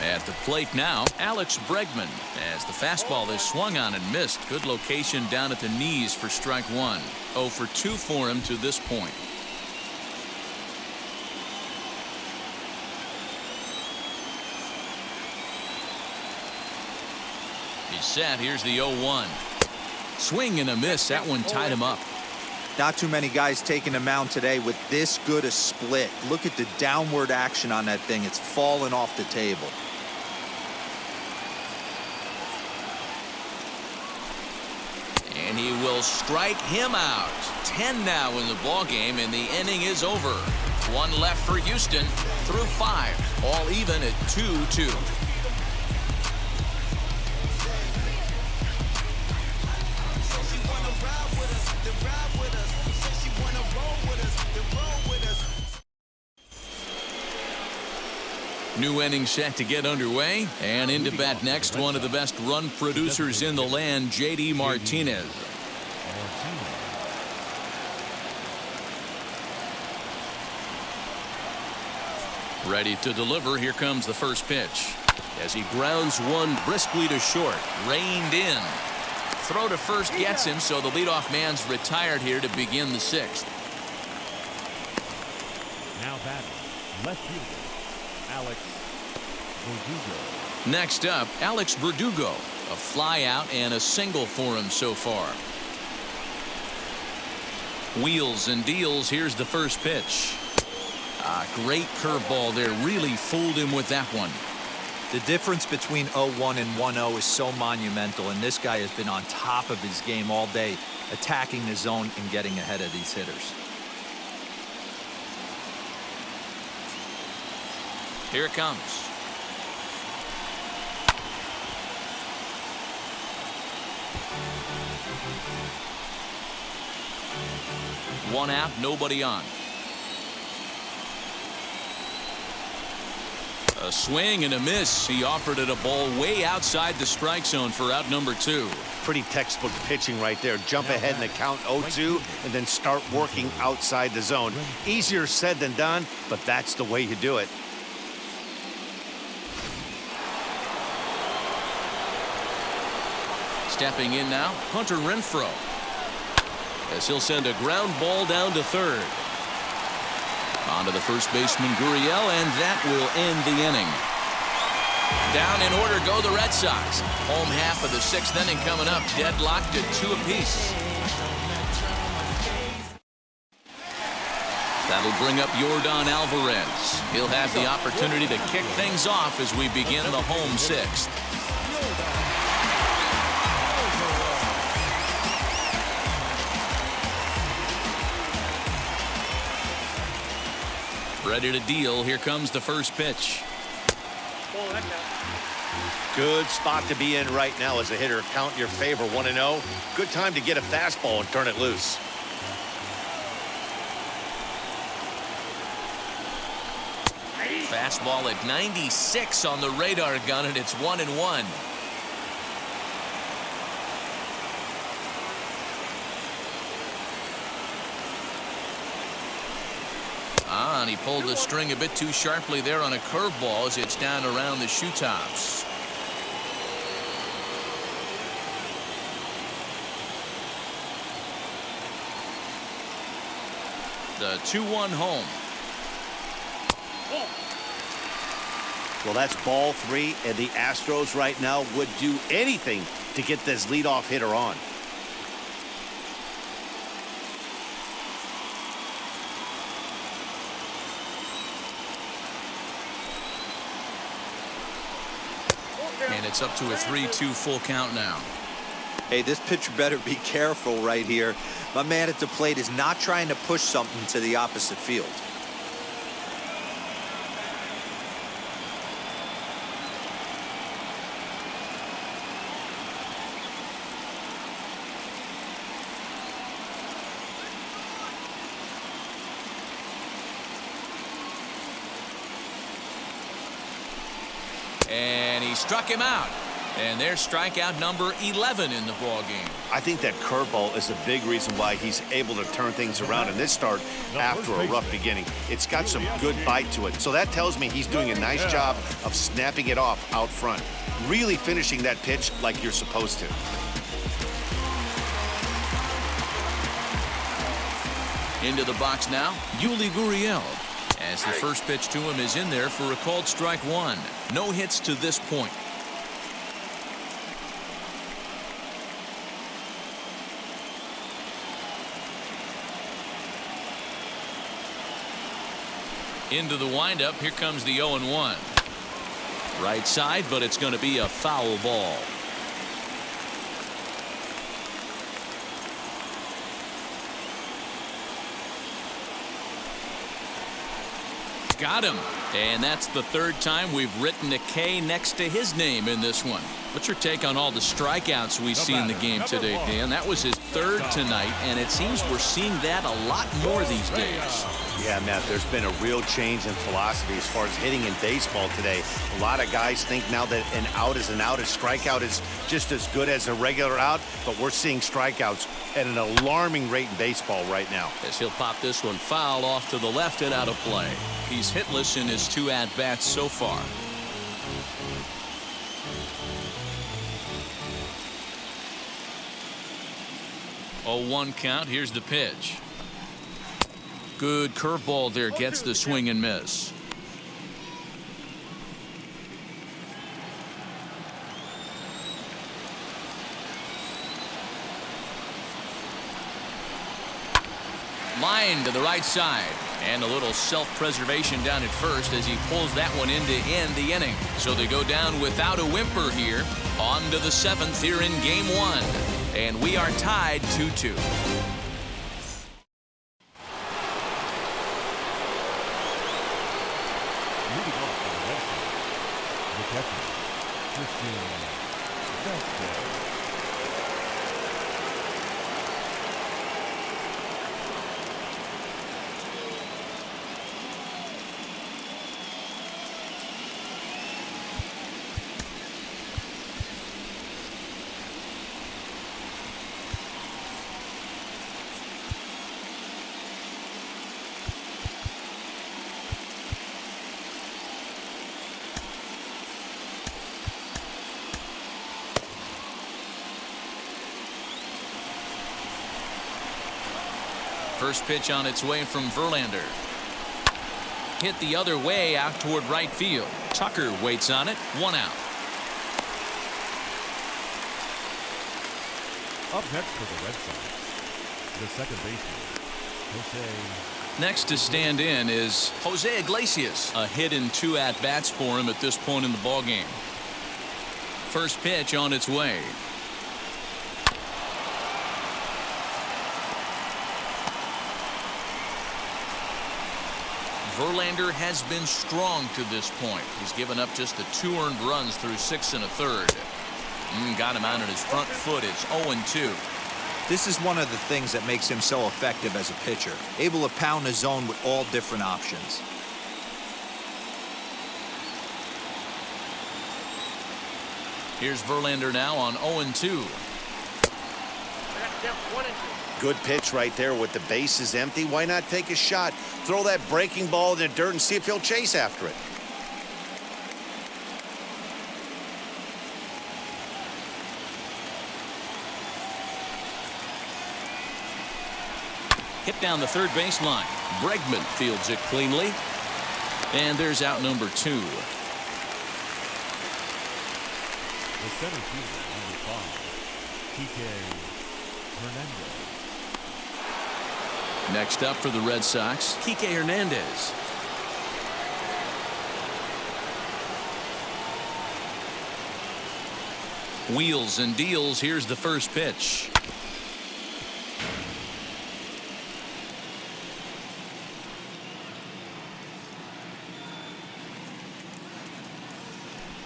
At the plate now, Alex Bregman, as the fastball is swung on and missed. Good location down at the knees for strike 1. 0 for 2 for him to this point. He's set. Here's the 0-1. Swing and a miss. That one tied him up. Not too many guys taking the mound today with this good a split. Look at the downward action on that thing. It's falling off the table. And he will strike him out. 10 now in the ballgame, and the inning is over. 1 left for Houston through 5. All even at 2-2. New inning set to get underway, and into bat next, one of the best run producers in the land, J.D. Martinez. Ready to deliver. Here comes the first pitch. As he grounds one briskly to short, reined in. Throw to first gets him, so the leadoff man's retired here to begin the 6th. Now batting, left fielder, Alex Verdugo. Next up, Alex Verdugo. A fly out and a single for him so far. Wheels and deals. Here's the first pitch. Great curveball there. Really fooled him with that one. The difference between 0-1 and 1-0 is so monumental, and this guy has been on top of his game all day, attacking the zone and getting ahead of these hitters. Here it comes. One out, nobody on. A swing and a miss. He offered it a ball way outside the strike zone for out number 2. Pretty textbook pitching right there. Jump ahead in the count 0-2 and then start working outside the zone. Easier said than done, but that's the way you do it. Stepping in now, Hunter Renfroe. As he'll send a ground ball down to third. On to the first baseman, Gurriel, and that will end the inning. Down in order go the Red Sox. Home half of the 6th inning coming up, deadlocked at 2 apiece. That'll bring up Yordan Alvarez. He'll have the opportunity to kick things off as we begin the home 6th. Ready to deal. Here comes the first pitch. Good spot to be in right now as a hitter. Count your favor 1-0. Good time to get a fastball and turn it loose. Fastball at 96 on the radar gun, and it's 1-1. And he pulled the string a bit too sharply there on a curveball as it's down around the shoe tops. The 2-1 home. Well, that's ball 3, and the Astros right now would do anything to get this leadoff hitter on. And it's up to a 3-2 full count now. Hey, this pitcher better be careful right here. My man at the plate is not trying to push something to the opposite field. And he struck him out. And there's strikeout number 11 in the ball game. I think that curveball is a big reason why he's able to turn things around in this start after a rough beginning. It's got some good bite to it. So that tells me he's doing a nice job of snapping it off out front. Really finishing that pitch like you're supposed to. Into the box now, Yuli Gurriel. As the first pitch to him is in there for a called strike 1. No hits to this point. Into the windup, here comes the 0-1. Right side, but it's going to be a foul ball. Got him. And that's the third time we've written a K next to his name in this one. What's your take on all the strikeouts we see in the game today, Dan? That was his third tonight, and it seems we're seeing that a lot more these days. Yeah, Matt, there's been a real change in philosophy as far as hitting in baseball today. A lot of guys think now that an out is an out, a strikeout is just as good as a regular out, but we're seeing strikeouts at an alarming rate in baseball right now. As he'll pop this one foul off to the left and out of play. He's hitless in his 2 at-bats so far. Oh, 1 count. Here's the pitch. Good curveball there, gets the swing and miss. Line to the right side. And a little self-preservation down at first as he pulls that one in to end the inning. So they go down without a whimper here. On to the 7th here in game 1. And we are tied 2-2. Moving on to the left side. The catcher, Christian Vazquez. First pitch on its way from Verlander. Hit the other way out toward right field. Tucker waits on it. 1 out. Up next for the Red Sox, the second baseman, Jose. Next to stand in is Jose Iglesias. A hit in 2 at-bats for him at this point in the ballgame. First pitch on its way. Verlander has been strong to this point. He's given up just the 2 earned runs through 6 1/3. Got him out on his front foot. It's 0-2. This is one of the things that makes him so effective as a pitcher, able to pound the zone with all different options. Here's Verlander now on 0-2. Good pitch right there with the bases empty. Why not take a shot? Throw that breaking ball in the dirt and see if he'll chase after it. Hit down the third baseline. Bregman fields it cleanly. And there's out number 2. The center fielder, number 5, Kike Hernandez. Next up for the Red Sox, Kike Hernandez. Wheels and deals. Here's the first pitch.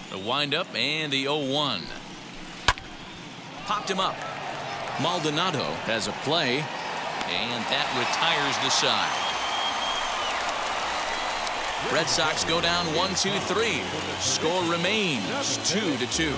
The windup and the 0-1. Popped him up. Maldonado has a play, and that retires the side. Red Sox go down 1-2-3. Score remains 2-2.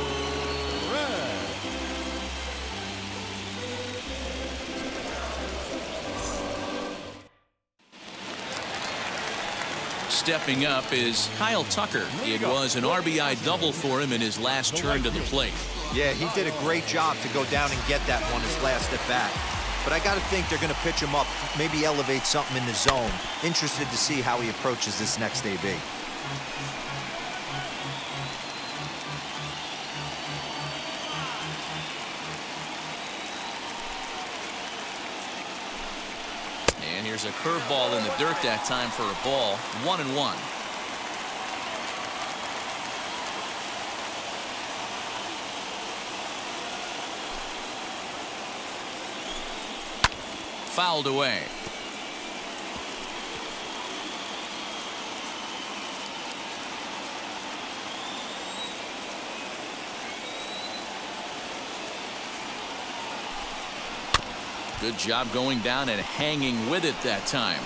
Stepping up is Kyle Tucker. It was an RBI double for him in his last turn to the plate. Yeah, he did a great job to go down and get that one his last at bat. But I got to think they're going to pitch him up, maybe elevate something in the zone. Interested to see how he approaches this next AB. And here's a curveball in the dirt that time for a ball. 1-1. Fouled away. Good job going down and hanging with it that time.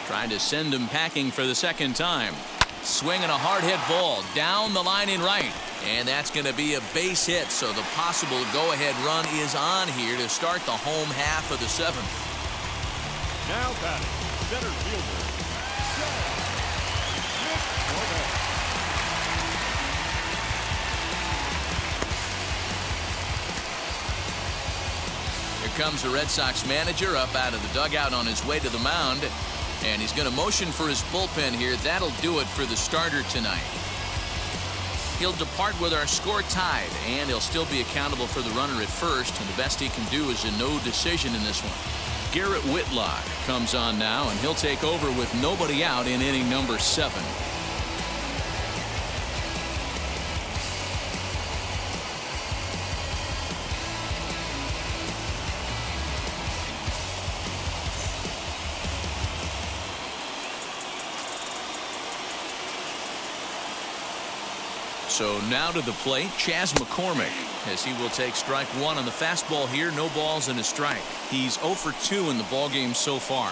Trying to send him packing for the second time. Swinging a hard hit ball down the line in right. And that's going to be a base hit. So the possible go-ahead run is on here to start the home half of the 7th. Now batting, center fielder, Here comes the Red Sox manager up out of the dugout on his way to the mound. And he's going to motion for his bullpen here. That'll do it for the starter tonight. He'll depart with our score tied, and he'll still be accountable for the runner at first. And the best he can do is a no decision in this one. Garrett Whitlock comes on now, and he'll take over with nobody out in inning number 7. So now to the plate, Chas McCormick, as he will take strike 1 on the fastball here. No balls and a strike. He's 0 for 2 in the ballgame so far.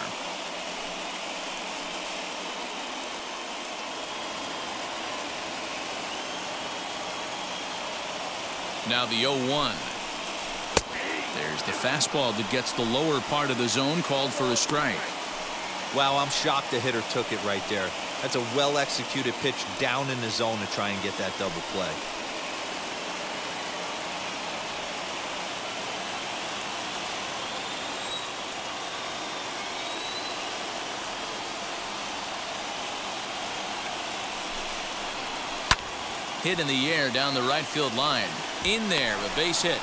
Now the 0-1. There's the fastball that gets the lower part of the zone, called for a strike. Wow, I'm shocked the hitter took it right there. That's a well-executed pitch down in the zone to try and get that double play. Hit in the air down the right field line. In there, a base hit.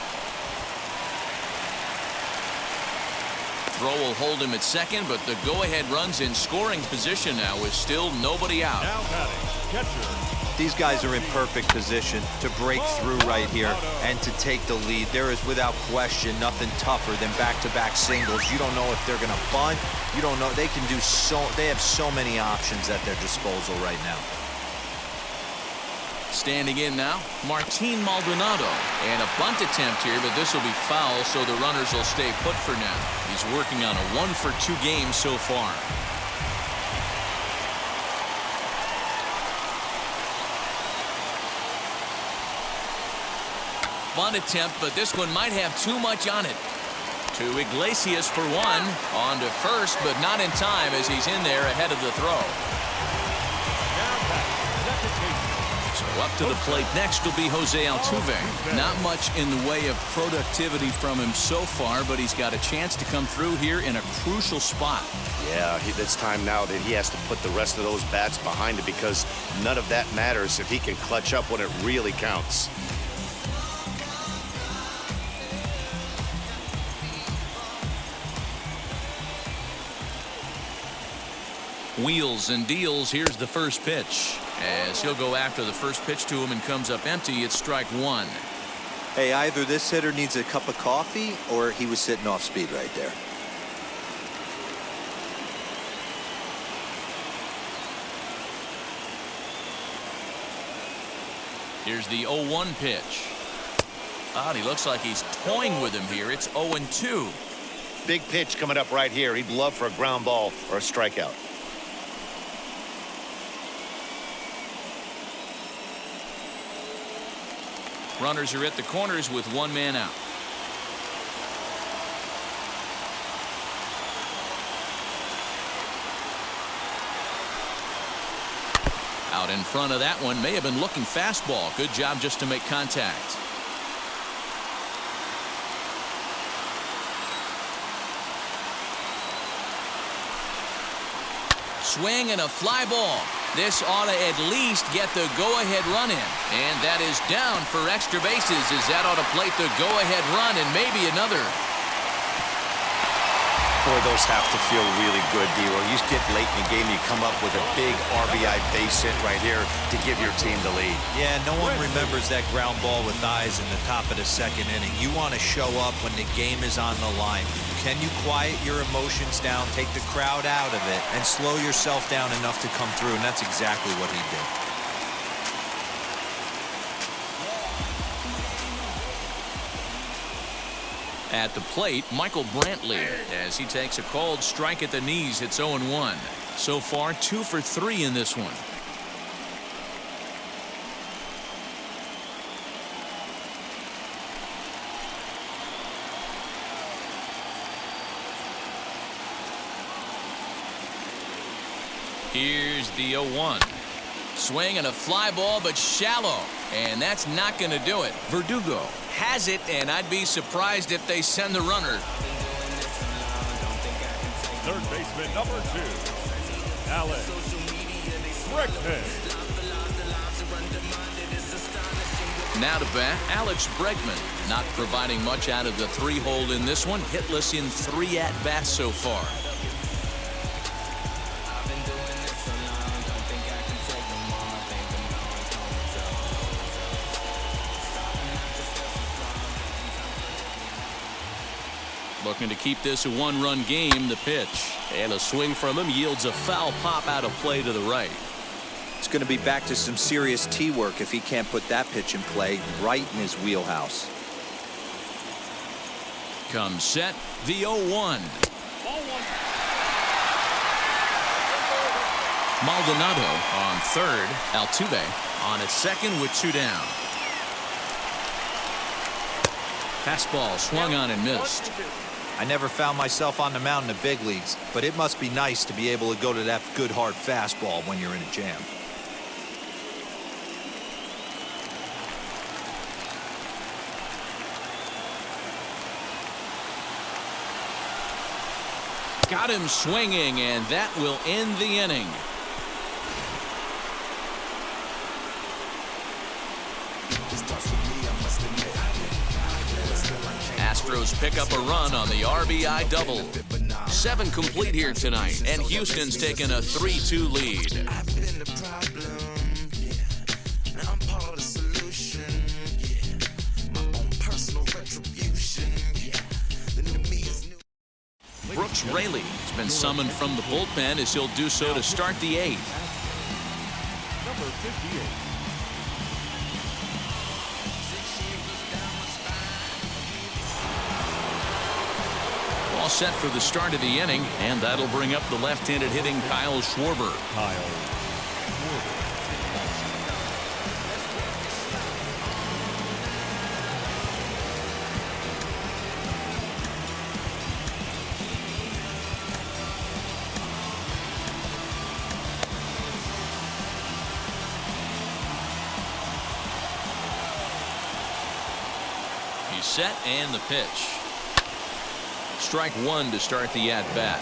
Throw will hold him at second, but the go-ahead run's in scoring position now with still nobody out. now batting, catcher. These guys are in perfect position to break through right here and to take the lead. There is without question nothing tougher than back-to-back singles. You don't know if they're going to bunt. You don't know. They can do so. They have so many options at their disposal right now. Standing in now, Martin Maldonado. And a bunt attempt here, but this will be foul, so the runners will stay put for now. He's working on a 1-for-2 game so far. Bunt attempt, but this one might have too much on it. To Iglesias for one. On to first, but not in time as he's in there ahead of the throw. So up to the plate next will be Jose Altuve. Not much in the way of productivity from him so far, but he's got a chance to come through here in a crucial spot. Yeah, it's time now that he has to put the rest of those bats behind it, because none of that matters if he can clutch up when it really counts. Wheels and deals. Here's the first pitch. As he'll go after the first pitch to him and comes up empty, it's strike one. Hey, either this hitter needs a cup of coffee or he was sitting off speed right there. Here's the 0-1 pitch. And he looks like he's toying with him here. It's 0-2. Big pitch coming up right here. He'd love for a ground ball or a strikeout. Runners are at the corners with one man out. Out in front of that one. May have been looking fastball. Good job just to make contact. Swing and a fly ball. This ought to at least get the go-ahead run in. And that is down for extra bases, as that ought to plate the go-ahead run and maybe another. Boy, those have to feel really good, D-Roy. You get late in the game, you come up with a big RBI base hit right here to give your team the lead. Yeah, no one remembers that ground ball with eyes in the top of the second inning. You want to show up when the game is on the line. Can you quiet your emotions down, take the crowd out of it, and slow yourself down enough to come through? And that's exactly what he did. At the plate, Michael Brantley, as he takes a called strike at the knees. It's 0-1. So far, 2 for 3 in this one. Here's the 0-1. Swing and a fly ball, but shallow. And that's not going to do it. Verdugo has it, and I'd be surprised if they send the runner. Third baseman number 2, Alex Bregman. Now to bat, Alex Bregman. Not providing much out of the 3-hole in this one. Hitless in 3 at-bats so far. Looking to keep this a 1-run game. The pitch. And a swing from him yields a foul pop out of play to the right. It's going to be back to some serious tee work if he can't put that pitch in play right in his wheelhouse. Comes set. The 0-1. Maldonado on third. Altuve on at second with 2 down. Fastball swung on and missed. I never found myself on the mound in the big leagues, but it must be nice to be able to go to that good hard fastball when you're in a jam. Got him swinging, and that will end the inning. Astros pick up a run on the RBI double. 7 complete here tonight, and Houston's taken a 3-2 lead. Brooks Raley has been summoned from the bullpen as he'll do so to start the 8th. Number 58. All set for the start of the inning, and that'll bring up the left-handed hitting Kyle Schwarber. set and the pitch. Strike one to start the at-bat.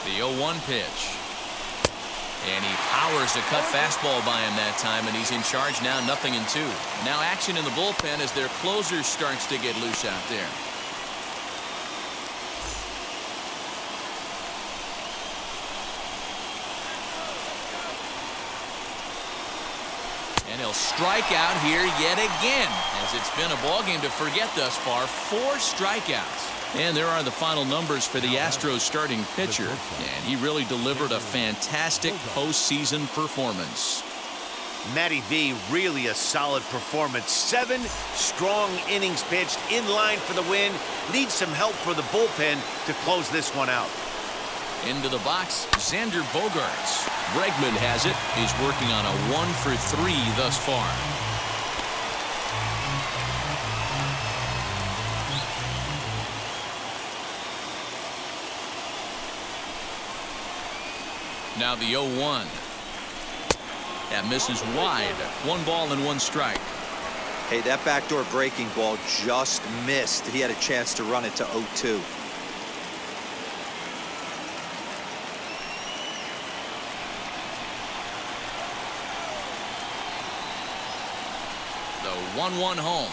The 0-1 pitch. And he powers a cut fastball by him that time, and he's in charge now, 0-2. Now action in the bullpen as their closer starts to get loose out there. And he'll strike out here yet again, as it's been a ballgame to forget thus far. 4 strikeouts. And there are the final numbers for the Astros starting pitcher. And he really delivered a fantastic postseason performance. Matty V, really a solid performance. 7 strong innings pitched, in line for the win. Needs some help for the bullpen to close this one out. Into the box, Xander Bogaerts. Bregman has it. He's working on a 1-for-3 thus far. Now the 0-1. That misses wide. 1 ball and 1 strike. Hey, that backdoor breaking ball just missed. He had a chance to run it to 0-2. The 1-1 home.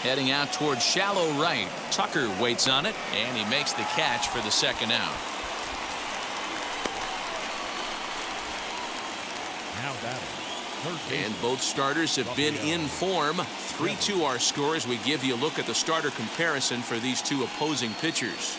Heading out towards shallow right. Tucker waits on it, and he makes the catch for the second out. And both starters have been in form. 3-2 our score as we give you a look at the starter comparison for these two opposing pitchers.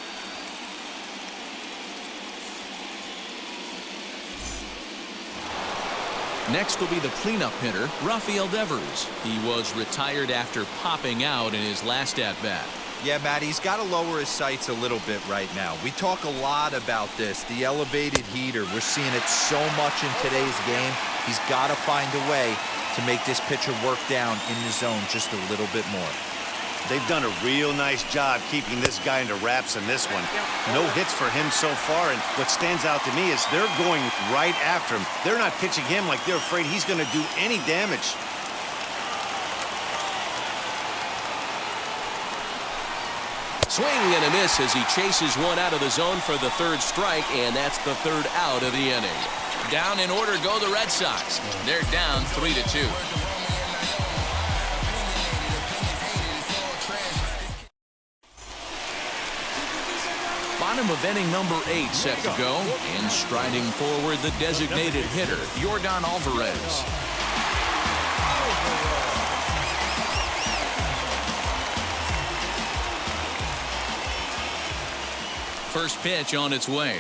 Next will be the cleanup hitter, Rafael Devers. He was retired after popping out in his last at-bat. Yeah, Matt, he's got to lower his sights a little bit right now. We talk a lot about this, the elevated heater. We're seeing it so much in today's game. He's got to find a way to make this pitcher work down in the zone just a little bit more. They've done a real nice job keeping this guy into wraps in this one. No hits for him so far, and what stands out to me is they're going right after him. They're not pitching him like they're afraid he's going to do any damage. Swing and a miss as he chases one out of the zone for the 3rd strike, and that's the 3rd out of the inning. Down in order go the Red Sox. They're down 3-2. Bottom of inning number 8 set to go, and striding forward the designated hitter, Yordan Alvarez. First pitch on its way.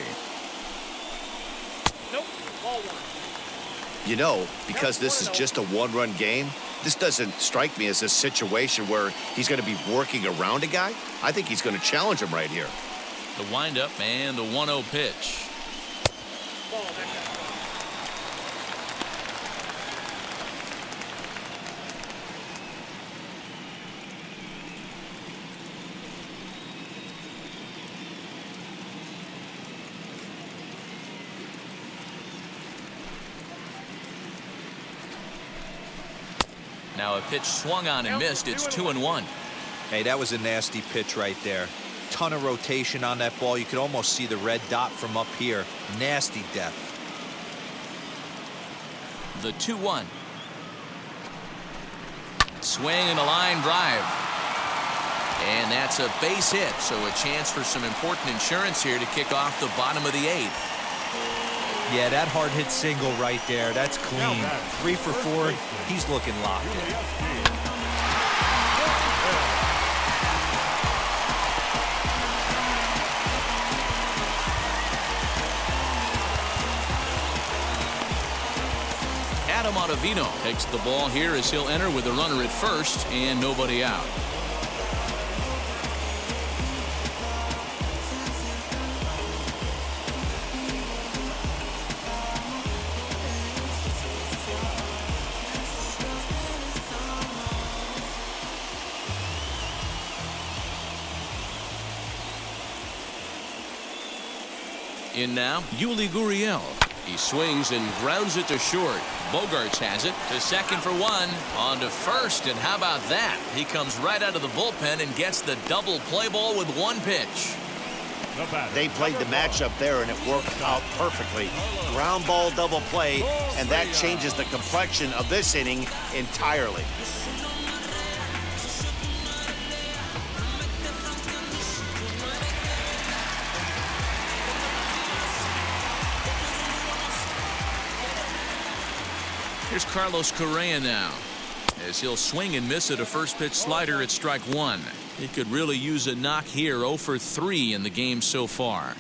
You know, because this is just a 1-run game, this doesn't strike me as a situation where he's going to be working around a guy. I think he's going to challenge him right here. The windup and the 1-0 pitch. Now a pitch swung on and missed. It's 2-1. Hey, that was a nasty pitch right there. Ton of rotation on that ball. You could almost see the red dot from up here. Nasty depth. The 2-1. Swing and a line drive. And that's a base hit, so a chance for some important insurance here to kick off the bottom of the 8th. Yeah, that hard hit single right there. That's clean. 3 for 4. He's looking locked in. Adam Ottavino takes the ball here as he'll enter with a runner at first and nobody out. In now, Yuli Gurriel. He swings and grounds it to short. Bogarts has it to second for one. On to first, and how about that? He comes right out of the bullpen and gets the double play ball with one pitch. They played the matchup there, and it worked out perfectly. Ground ball double play, and that changes the complexion of this inning entirely. Here's Carlos Correa now, as he'll swing and miss at a first pitch slider at strike one. He could really use a knock here. 0 for 3 in the game so far.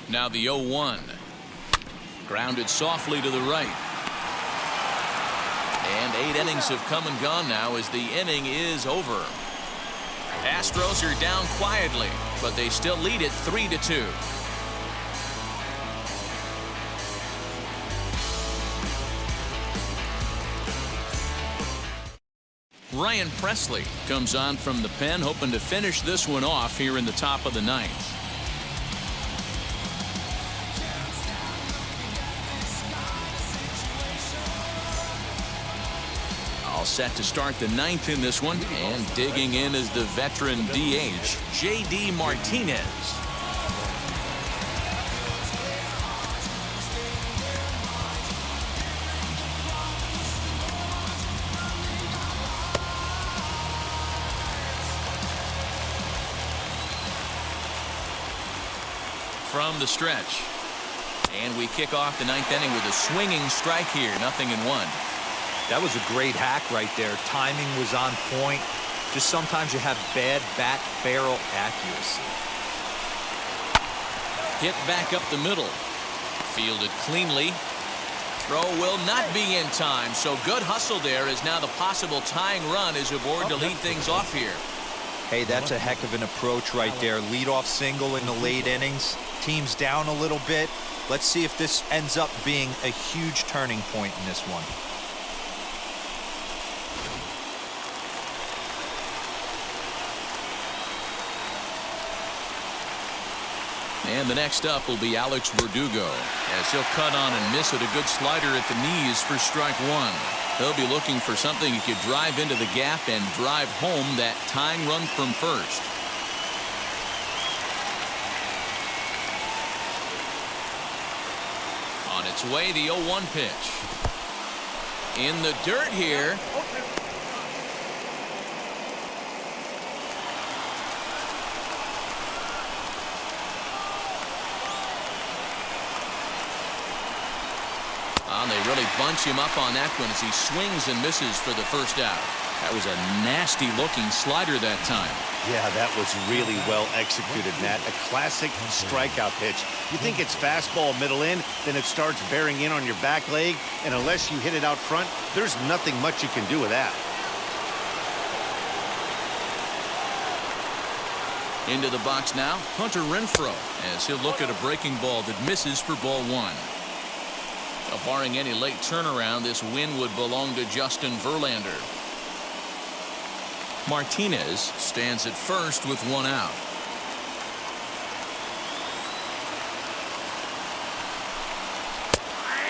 Now the 0-1. Grounded softly to the right. And 8 innings have come and gone now as the inning is over. Astros are down quietly, but they still lead it 3-2. Ryan Presley comes on from the pen, hoping to finish this one off here in the top of the ninth. Set to start the ninth in this one, and digging in is the veteran DH, J.D. Martinez. From the stretch, and we kick off the ninth inning with a swinging strike here, 0-1. That was a great hack right there. Timing was on point. Just sometimes you have bad bat barrel accuracy. Hit back up the middle. Fielded cleanly. Throw will not be in time, so good hustle there, as now the possible tying run is aboard to lead things off here. Hey, that's a heck of an approach right there. Leadoff single in the late innings. Team's down a little bit. Let's see if this ends up being a huge turning point in this one. And the next up will be Alex Verdugo, as he'll cut on and miss at a good slider at the knees for strike one. He'll be looking for something he could drive into the gap and drive home that tying run from first. On its way, the 0-1 pitch. In the dirt here. They really bunch him up on that one as he swings and misses for the first out. That was a nasty looking slider that time. Yeah, that was really well executed, Matt. A classic strikeout pitch. You think it's fastball middle in, then it starts bearing in on your back leg, and unless you hit it out front, there's nothing much you can do with that. Into the box now, Hunter Renfroe, as he'll look at a breaking ball that misses for ball one. Barring any late turnaround, this win would belong to Justin Verlander. Martinez stands at first with one out.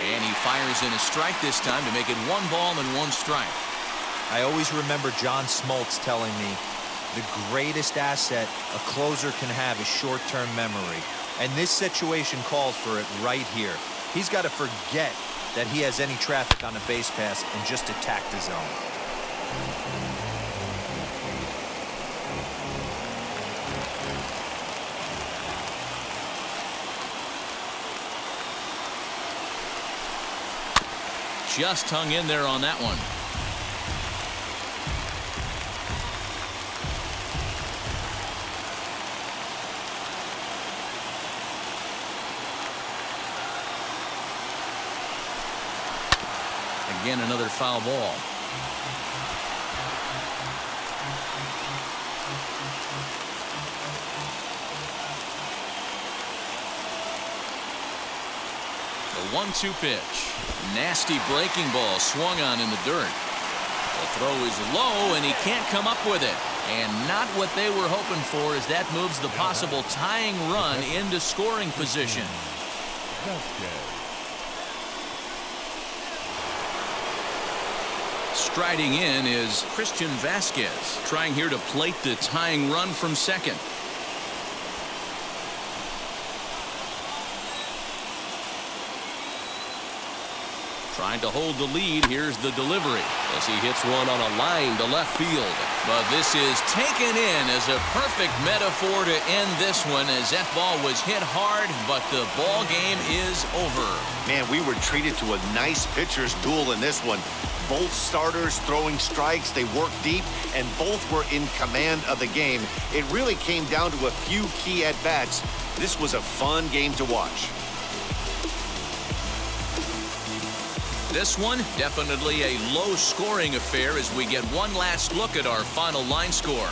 And he fires in a strike this time to make it 1 ball and 1 strike. I always remember John Smoltz telling me the greatest asset a closer can have is short-term memory. And this situation calls for it right here. He's got to forget that he has any traffic on a base pass and just attack the zone. Just hung in there on that one. Again, another foul ball. The 1-2 pitch. Nasty breaking ball swung on in the dirt. The throw is low, and he can't come up with it. And not what they were hoping for, as that moves the possible tying run into scoring position. Striding in is Christian Vasquez, trying here to plate the tying run from second. Trying to hold the lead. Here's the delivery as he hits one on a line to left field. But this is taken in as a perfect metaphor to end this one, as that ball was hit hard, but the ball game is over. Man, we were treated to a nice pitcher's duel in this one. Both starters throwing strikes. They worked deep, and both were in command of the game. It really came down to a few key at-bats. This was a fun game to watch. This one, definitely a low-scoring affair as we get one last look at our final line score.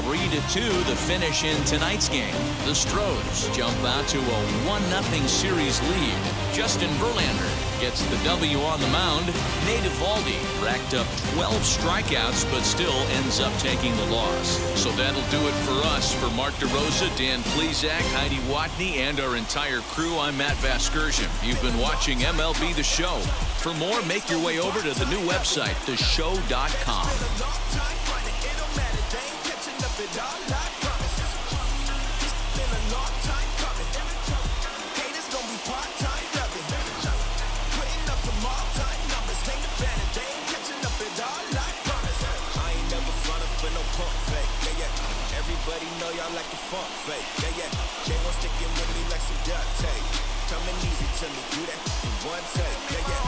(3-2) the finish in tonight's game. The Astros jump out to a 1-0 series lead. Justin Verlander gets the W on the mound. Nate Eovaldi racked up 12 strikeouts, but still ends up taking the loss. So that'll do it for us. For Mark DeRosa, Dan Plesac, Heidi Watney, and our entire crew, I'm Matt Vaskersian. You've been watching MLB The Show. For more, make your way over to the new website, theshow.com. Everybody know y'all like the funk fake. Yeah, yeah. They gon' stick it with me like some duct tape. Coming easy to me, do that in one take. Yeah, yeah.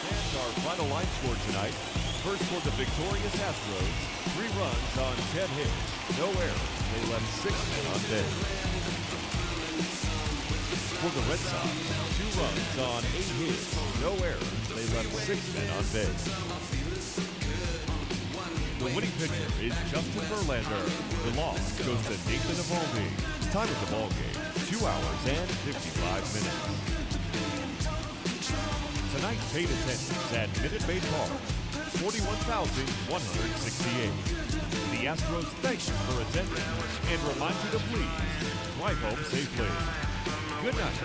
And our final line score tonight. First for the victorious Astros, 3 runs on 10 hits, no errors. They left 6 men on base. For the Red Sox, 2 runs on 8 hits, no errors. They left 6 men on base. The winning pitcher is Justin Verlander. The loss goes to Nathan Eovaldi. Time of the ball game, 2 hours and 55 minutes. Tonight paid attendance at Minute Maid Park, 41,168. The Astros thank you for attending and remind you to please drive home safely. Good night.